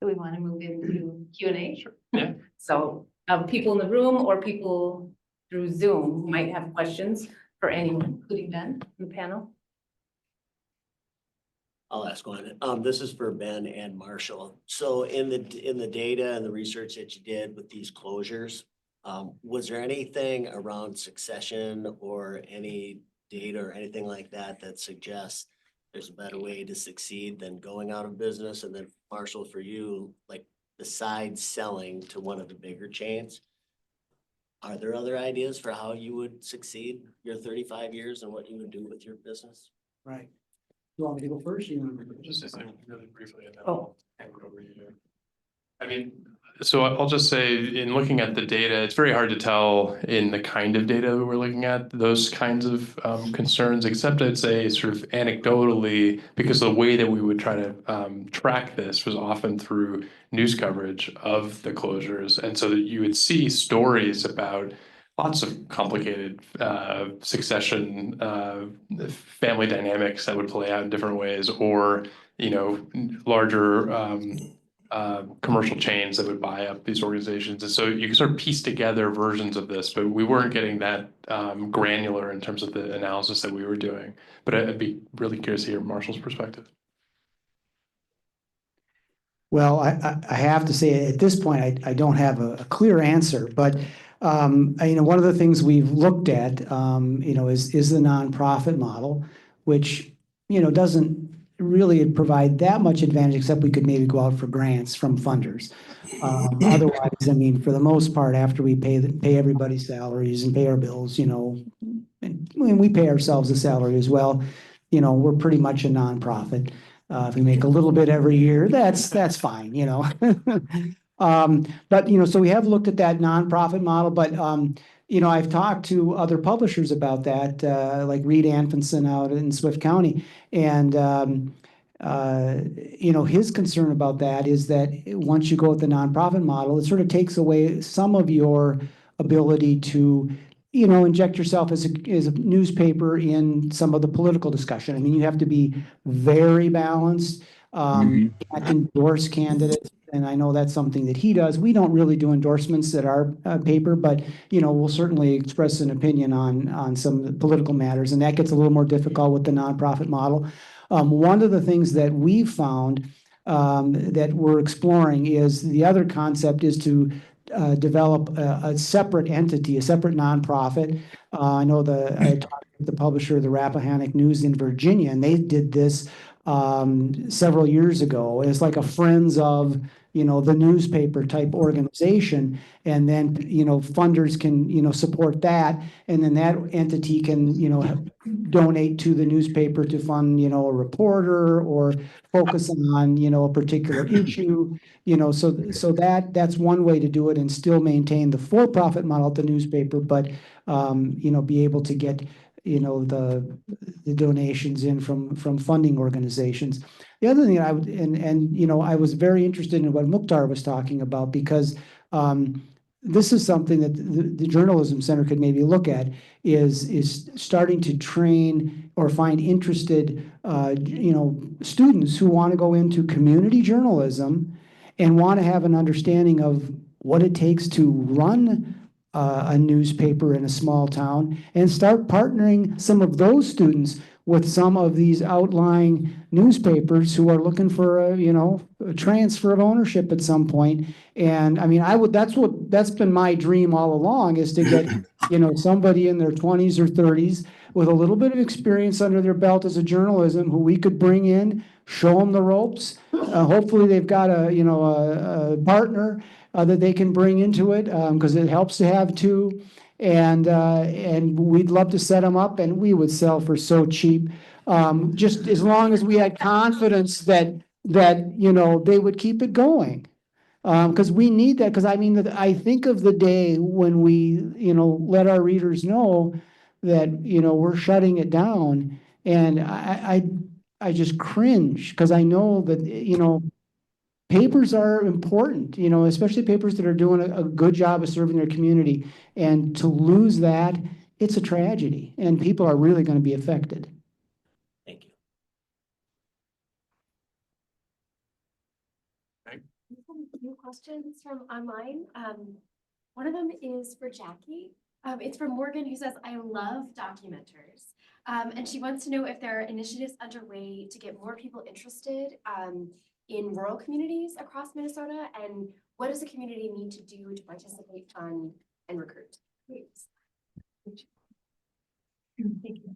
Do we want to move into Q&A? Sure. Yeah. So people in the room or people through Zoom who might have questions for anyone, including Ben in the panel. I'll ask one. This is for Ben and Marshall. So in the data and the research that you did with these closures, was there anything around succession or any data or anything like that that suggests there's a better way to succeed than going out of business? And then Marshall, for you, like besides selling to one of the bigger chains, are there other ideas for how you would succeed your 35 years and what you would do with your business? Right. You want me to go first? You want me to go Just say something really briefly and then Oh. I'll hand it over to you. I mean, so I'll just say in looking at the data, it's very hard to tell in the kind of data that we're looking at those kinds of concerns, except I'd say sort of anecdotally, because the way that we would try to track this was often through news coverage of the closures. And so that you would see stories about lots of complicated succession, family dynamics that would play out in different ways, or, larger commercial chains that would buy up these organizations. And so you can sort of piece together versions of this, but we weren't getting that granular in terms of the analysis that we were doing. But I'd be really curious to hear Marshall's perspective. Well, I have to say at this point, I don't have a clear answer, but one of the things we've looked at, is the nonprofit model, which, doesn't really provide that much advantage, except we could maybe go out for grants from funders. Otherwise, for the most part, after we pay everybody's salaries and pay our bills, and we pay ourselves a salary as well, we're pretty much a nonprofit. If we make a little bit every year, that's fine, But, so we have looked at that nonprofit model, but, I've talked to other publishers about that, like Reed Anfinson out in Swift County. And, his concern about that is that once you go with the nonprofit model, it sort of takes away some of your ability to, inject yourself as a newspaper in some of the political discussion. You have to be very balanced, can't endorse candidates. And I know that's something that he does. We don't really do endorsements at our paper, but, we'll certainly express an opinion on some political matters. And that gets a little more difficult with the nonprofit model. One of the things that we've found that we're exploring is the other concept is to develop a separate entity, a separate nonprofit. I know I talked with the publisher of the Rappahannock News in Virginia, and they did this several years ago. It's like a Friends of, the newspaper type organization. And then, funders can, support that. And then that entity can, donate to the newspaper to fund, a reporter or focus on, a particular issue, so that's one way to do it and still maintain the for-profit model at the newspaper, but, be able to get, the donations in from funding organizations. The other thing I would, I was very interested in what Mukhtar was talking about, because this is something that the Journalism Center could maybe look at, is starting to train or find interested, students who want to go into community journalism and want to have an understanding of what it takes to run a newspaper in a small town, and start partnering some of those students with some of these outlying newspapers who are looking for a transfer of ownership at some point. And that's been my dream all along, is to get somebody in their 20s or 30s with a little bit of experience under their belt as a journalism, who we could bring in, show them the ropes. Hopefully they've got a partner that they can bring into it, because it helps to have two. And we'd love to set them up, and we would sell for so cheap, just as long as we had confidence that they would keep it going, because we need that. Because I think of the day when we let our readers know that we're shutting it down, And I just cringe because I know that, papers are important, especially papers that are doing a good job of serving their community. And to lose that, it's a tragedy, and people are really going to be affected. Thank you. New questions from online. One of them is for Jackie. It's from Morgan, who says, I love documenters. And she wants to know if there are initiatives underway to get more people interested in rural communities across Minnesota, and what does the community need to do to participate, fund, and recruit? Thank you.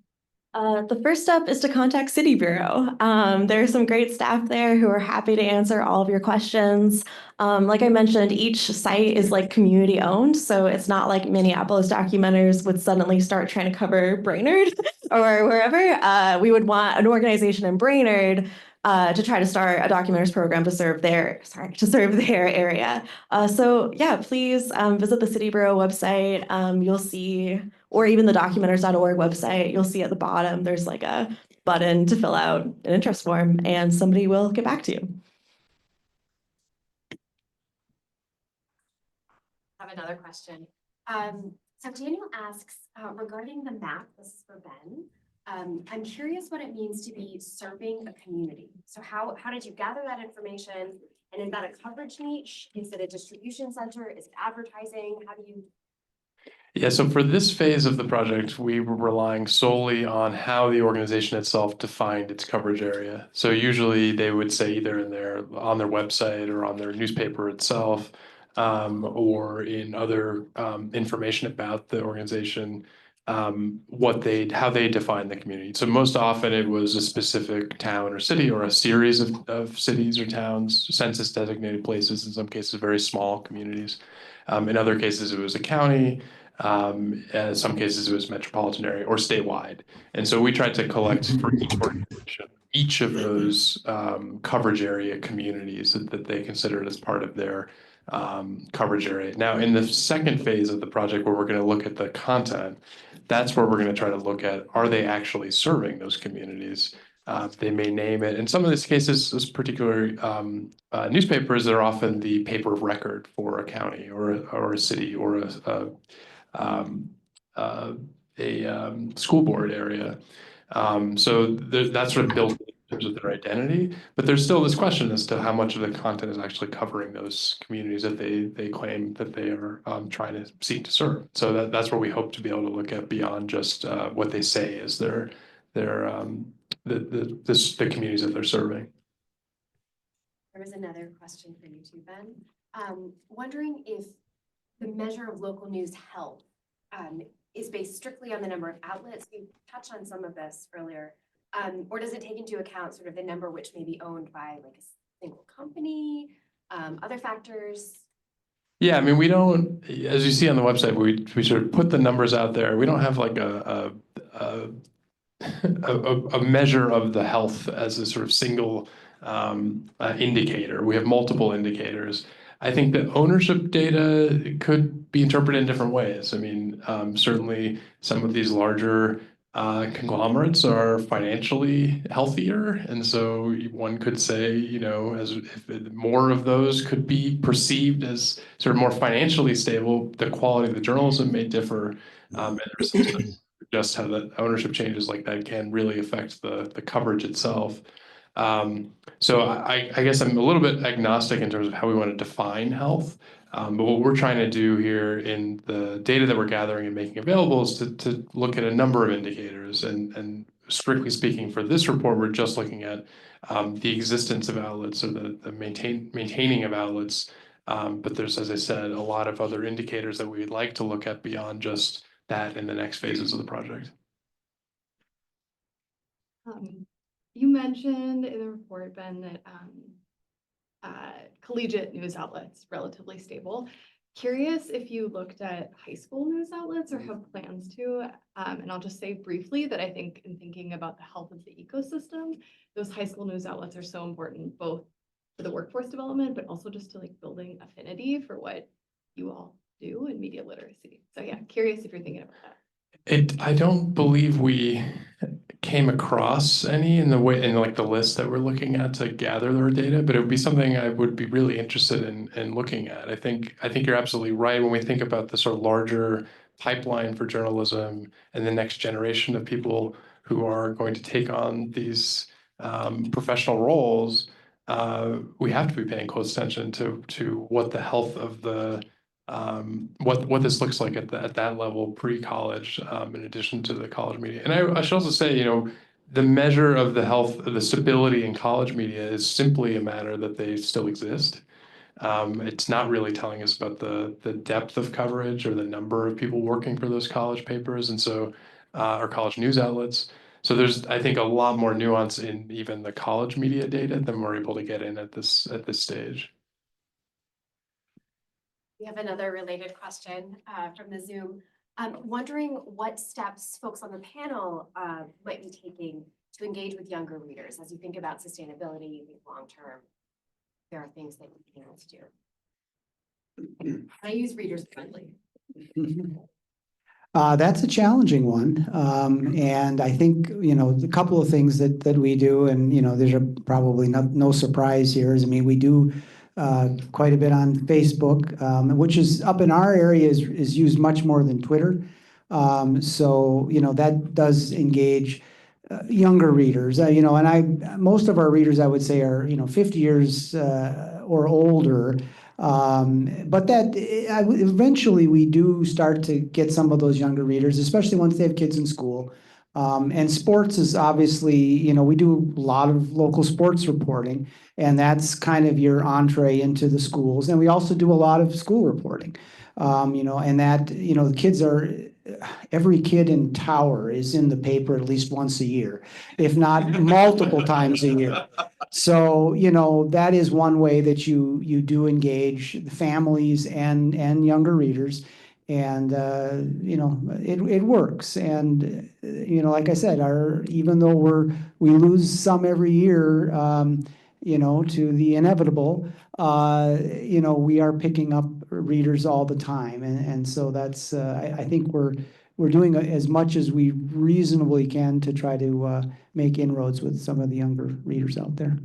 The first step is to contact City Bureau. There are some great staff there who are happy to answer all of your questions. Like I mentioned, each site is like community owned, so it's not like Minneapolis Documenters would suddenly start trying to cover Brainerd or wherever. We would want an organization in Brainerd to try to start a documenters program to serve their area. So yeah, please visit the City Bureau website. You'll see, or even the documenters.org website, you'll see at the bottom, there's like a button to fill out an interest form and somebody will get back to you. I have another question. So Daniel asks, regarding the map, this is for Ben, I'm curious what it means to be serving a community. So how did you gather that information? And is that a coverage niche? Is it a distribution center? Is it advertising? How do you? Yeah, so for this phase of the project, we were relying solely on how the organization itself defined its coverage area. So usually they would say either on their website or on their newspaper itself, or in other information about the organization, how they define the community. So most often it was a specific town or city or a series of cities or towns, census designated places, in some cases very small communities. In other cases it was a county. In some cases it was metropolitan area or statewide. And so we tried to collect for each organization, each of those coverage area communities that they considered as part of their coverage area. Now, in the second phase of the project, where we're going to look at the content, that's where we're going to try to look at, are they actually serving those communities? They may name it. In some of these cases, this particular newspapers are often the paper of record for a county or a city or a school board area. So that's sort of built in terms of their identity, but there's still this question as to how much of the content is actually covering those communities that they claim that they are trying to seek to serve. So that's where we hope to be able to look at beyond just what they say is the communities that they're serving. There was another question for you too, Ben. Wondering if the measure of local news health is based strictly on the number of outlets. You touched on some of this earlier. Or does it take into account sort of the number which may be owned by like a single company, other factors? Yeah, I mean, we don't, as you see on the website, we sort of put the numbers out there. We don't have like a measure of the health as a sort of single indicator. We have multiple indicators. I think that ownership data could be interpreted in different ways. I mean, certainly some of these larger conglomerates are financially healthier. And so one could say, as if more of those could be perceived as sort of more financially stable, the quality of the journalism may differ. And there's some stuff just how the ownership changes like that can really affect the coverage itself. So I guess I'm a little bit agnostic in terms of how we want to define health. But what we're trying to do here in the data that we're gathering and making available is to look at a number of indicators. And strictly speaking, for this report, we're just looking at the existence of outlets or the maintaining of outlets. But there's, as I said, a lot of other indicators that we would like to look at beyond just that in the next phases of the project. You mentioned in the report, Ben, that collegiate news outlets relatively stable. Curious if you looked at high school news outlets or have plans to, and I'll just say briefly that I think in thinking about the health of the ecosystem, those high school news outlets are so important, both for the workforce development, but also just to like building affinity for what you all do in media literacy. So yeah, curious if you're thinking about that. I don't believe we came across any in the way in like the list that we're looking at to gather their data, but it would be something I would be really interested in looking at. I think you're absolutely right when we think about the sort of larger pipeline for journalism and the next generation of people who are going to take on these professional roles. We have to be paying close attention to what the health of the what this looks like at that level pre-college, in addition to the college media. And I should also say, the measure of the health, the stability in college media is simply a matter that they still exist. It's not really telling us about the depth of coverage or the number of people working for those college papers, and so or college news outlets. So there's, I think, a lot more nuance in even the college media data than we're able to get in at this stage. We have another related question from the Zoom. Wondering what steps folks on the panel might be taking to engage with younger readers as you think about sustainability long term. There are things that you can do. I use readers friendly. That's a challenging one. And I think, a couple of things that we do, and, there's probably no surprise here, is, we do quite a bit on Facebook, which is up in our area is used much more than Twitter. So, that does engage younger readers, and most of our readers, I would say, are, 50 years or older. But that eventually we do start to get some of those younger readers, especially once they have kids in school. And sports is obviously, we do a lot of local sports reporting, and that's kind of your entree into the schools. And we also do a lot of school reporting, and that, the kids are, every kid in Tower is in the paper at least once a year, if not multiple times a year. So, that is one way that you do engage the families and younger readers. And, it works. And, like I said, even though we lose some every year, to the inevitable, we are picking up readers all the time. And so that's, I think we're doing as much as we reasonably can to try to make inroads with some of the younger readers out there.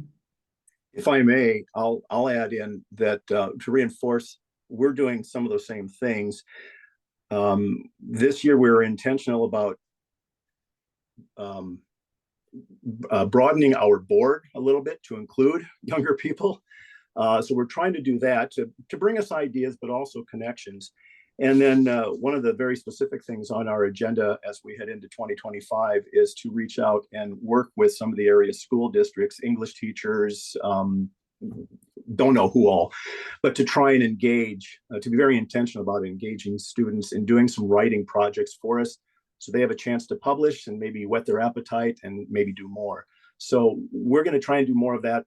If I may, I'll add in that to reinforce, we're doing some of those same things. This year, we were intentional about broadening our board a little bit to include younger people. So we're trying to do that to bring us ideas, but also connections. And then one of the very specific things on our agenda as we head into 2025 is to reach out and work with some of the area school districts, English teachers, don't know who all, but to try and engage, to be very intentional about engaging students in doing some writing projects for us, so they have a chance to publish and maybe whet their appetite and maybe do more. So we're going to try and do more of that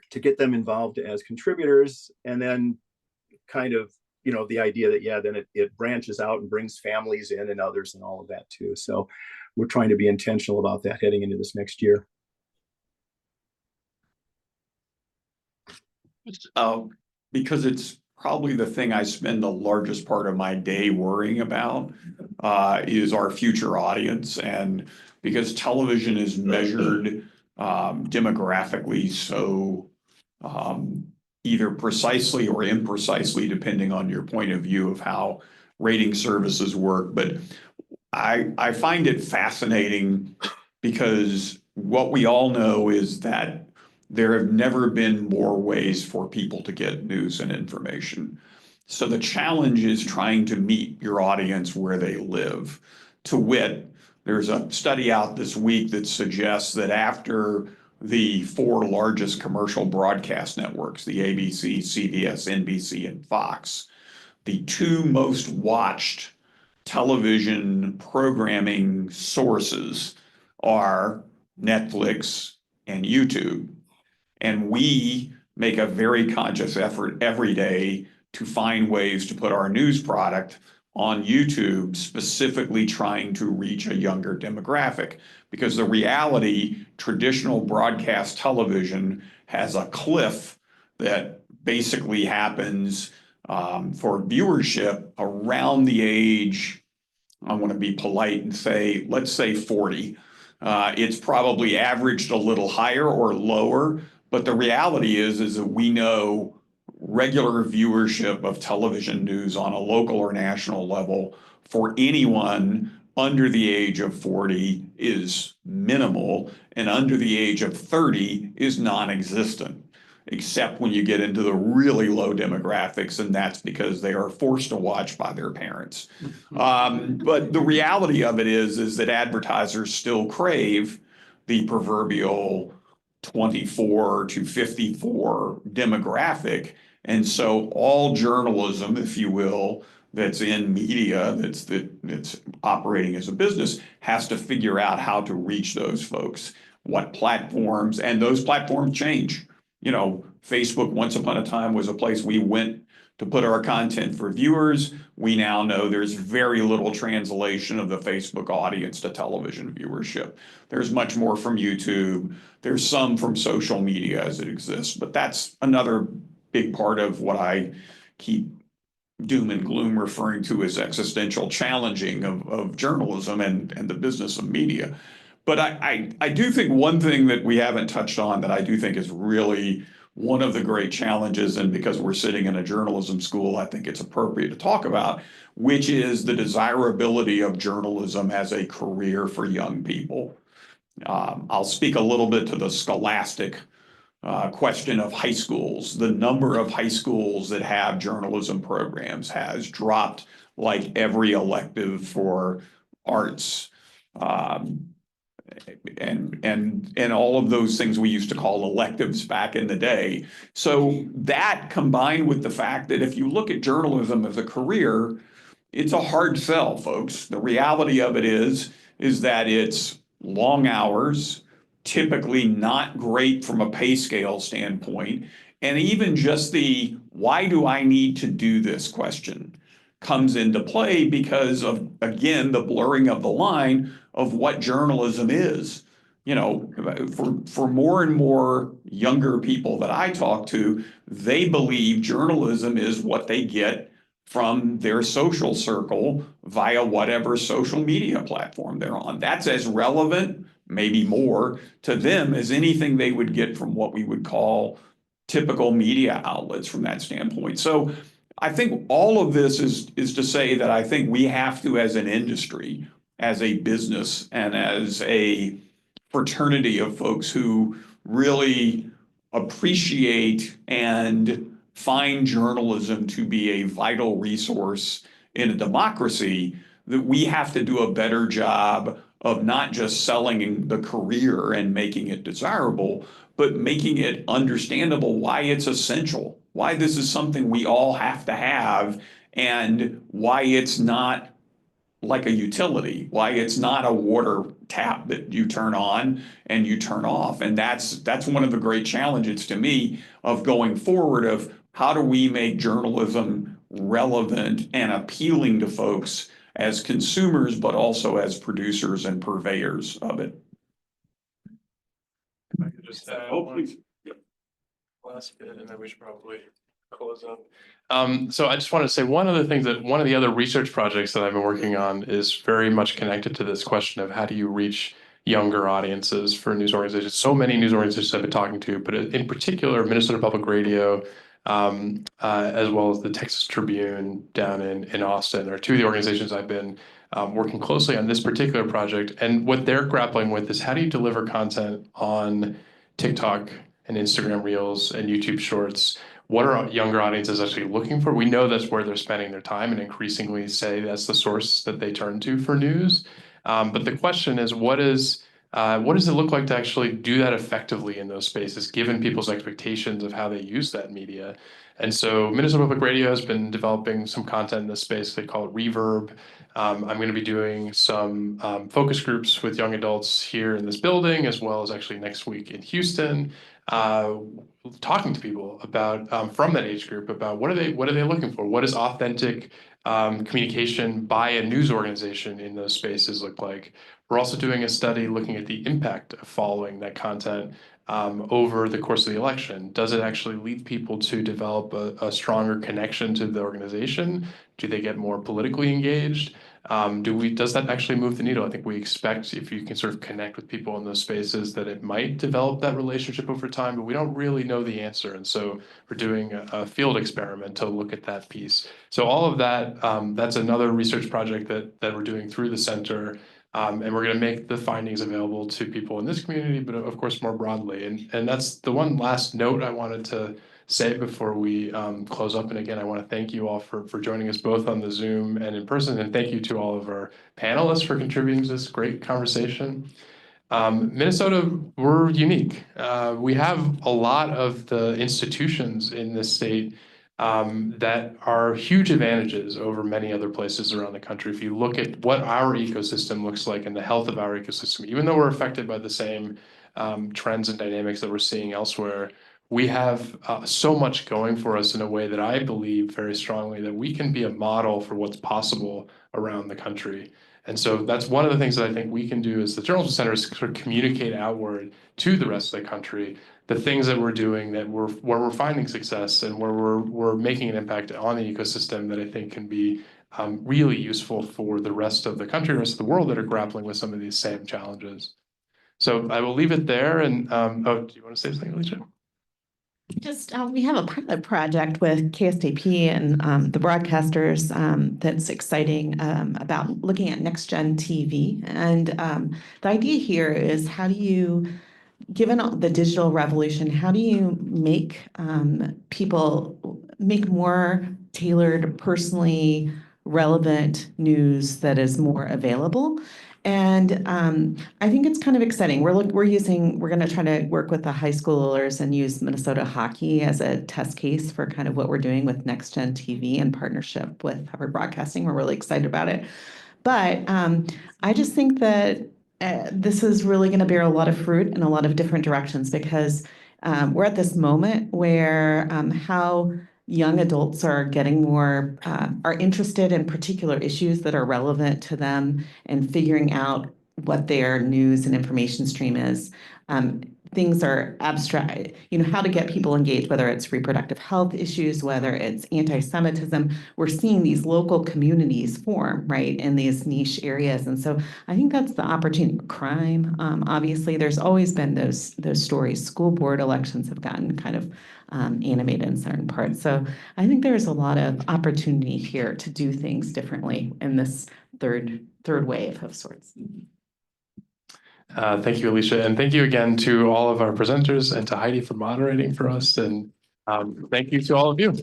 to get them involved as contributors, and then kind of, the idea that, then it branches out and brings families in and others and all of that too. So we're trying to be intentional about that heading into this next year. Because it's probably the thing I spend the largest part of my day worrying about, is our future audience. And because television is measured demographically, so either precisely or imprecisely, depending on your point of view of how rating services work. But I find it fascinating because what we all know is that there have never been more ways for people to get news and information. So the challenge is trying to meet your audience where they live. To wit, there's a study out this week that suggests that after the 4 largest commercial broadcast networks, the ABC, CBS, NBC, and Fox, the 2 most watched television programming sources are Netflix and YouTube. And we make a very conscious effort every day to find ways to put our news product on YouTube, specifically trying to reach a younger demographic. Because the reality, traditional broadcast television has a cliff that basically happens for viewership around the age, I want to be polite and say, let's say 40. It's probably averaged a little higher or lower, but the reality is that we know regular viewership of television news on a local or national level for anyone under the age of 40 is minimal, and under the age of 30 is non-existent, except when you get into the really low demographics, and that's because they are forced to watch by their parents. But the reality of it is that advertisers still crave the proverbial 24 to 54 demographic. And so all journalism, if you will, that's in media, that's operating as a business, has to figure out how to reach those folks, what platforms, and those platforms change. You know, Facebook once upon a time was a place we went to put our content for viewers. We now know there's very little translation of the Facebook audience to television viewership. There's much more from YouTube. There's some from social media as it exists, but that's another big part of what I keep doom and gloom referring to as existential challenging of journalism and the business of media. But I do think one thing that we haven't touched on that I do think is really one of the great challenges, and because we're sitting in a journalism school, I think it's appropriate to talk about, which is the desirability of journalism as a career for young people. I'll speak a little bit to the scholastic question of high schools. The number of high schools that have journalism programs has dropped like every elective for arts. And all of those things we used to call electives back in the day. So that combined with the fact that if you look at journalism as a career, it's a hard sell, folks. The reality of it is that it's long hours, typically not great from a pay scale standpoint, and even just the why do I need to do this question comes into play because of, again, the blurring of the line of what journalism is. You know, for more and more younger people that I talk to, they believe journalism is what they get from their social circle via whatever social media platform they're on. That's as relevant, maybe more, to them as anything they would get from what we would call typical media outlets from that standpoint. So I think all of this is to say that I think we have to, as an industry, as a business, and as a fraternity of folks who really appreciate and find journalism to be a vital resource in a democracy, that we have to do a better job of not just selling the career and making it desirable, but making it understandable why it's essential, why this is something we all have to have, and why it's not like a utility, why it's not a water tap that you turn on and you turn off. And that's one of the great challenges to me of going forward of how do we make journalism relevant and appealing to folks as consumers, but also as producers and purveyors of it. If I could just add one last bit, and then we should probably close up. So I just want to say one of the things that one of the other research projects that I've been working on is very much connected to this question of how do you reach younger audiences for news organizations. So many news organizations I've been talking to, but in particular, Minnesota Public Radio, as well as the Texas Tribune down in Austin, are two of the organizations I've been working closely on this particular project. And what they're grappling with is how do you deliver content on TikTok and Instagram Reels and YouTube Shorts? What are younger audiences actually looking for? We know that's where they're spending their time and increasingly say that's the source that they turn to for news. But the question is, what does it look like to actually do that effectively in those spaces, given people's expectations of how they use that media? And so Minnesota Public Radio has been developing some content in this space. They call it Reverb. I'm going to be doing some focus groups with young adults here in this building, as well as actually next week in Houston, talking to people about from that age group about what are they looking for? What does authentic communication by a news organization in those spaces look like? We're also doing a study looking at the impact of following that content over the course of the election. Does it actually lead people to develop a stronger connection to the organization? Do they get more politically engaged? Does that actually move the needle? I think we expect if you can sort of connect with people in those spaces that it might develop that relationship over time, but we don't really know the answer. And so we're doing a field experiment to look at that piece. So all of that, that's another research project that we're doing through the center. And we're going to make the findings available to people in this community, but of course more broadly. And that's the one last note I wanted to say before we close up. And again, I want to thank you all for joining us both on the Zoom and in person. And thank you to all of our panelists for contributing to this great conversation. Minnesota, we're unique. We have a lot of the institutions in this state that are huge advantages over many other places around the country. If you look at what our ecosystem looks like and the health of our ecosystem, even though we're affected by the same trends and dynamics that we're seeing elsewhere, we have so much going for us in a way that I believe very strongly that we can be a model for what's possible around the country. And so that's one of the things that I think we can do as the Journalism Center is sort of communicate outward to the rest of the country the things that we're doing where we're finding success and where we're making an impact on the ecosystem that I think can be really useful for the rest of the country, the rest of the world that are grappling with some of these same challenges. So I will leave it there. And oh, do you want to say something, Alicia? Just, we have a pilot project with KSTP and the broadcasters that's exciting about looking at next gen TV. And the idea here is how do you, given the digital revolution, how do you make people make more tailored, personally relevant news that is more available? And I think it's kind of exciting. We're going to try to work with the high schoolers and use Minnesota hockey as a test case for kind of what we're doing with Next Gen TV in partnership with Hubbard Broadcasting. We're really excited about it. But I just think that this is really going to bear a lot of fruit in a lot of different directions because we're at this moment where how young adults are getting more, are interested in particular issues that are relevant to them and figuring out what their news and information stream is. Things are abstract, how to get people engaged, whether it's reproductive health issues, whether it's anti-Semitism. We're seeing these local communities form, right, in these niche areas. And so I think that's the opportunity. Crime, obviously, there's always been those stories. School board elections have gotten kind of animated in certain parts. So I think there's a lot of opportunity here to do things differently in this third wave of sorts. Thank you, Alicia. And thank you again to all of our presenters and to Heidi for moderating for us. And thank you to all of you.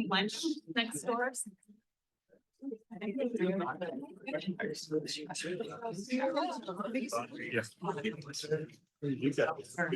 Lunch next door. Yes.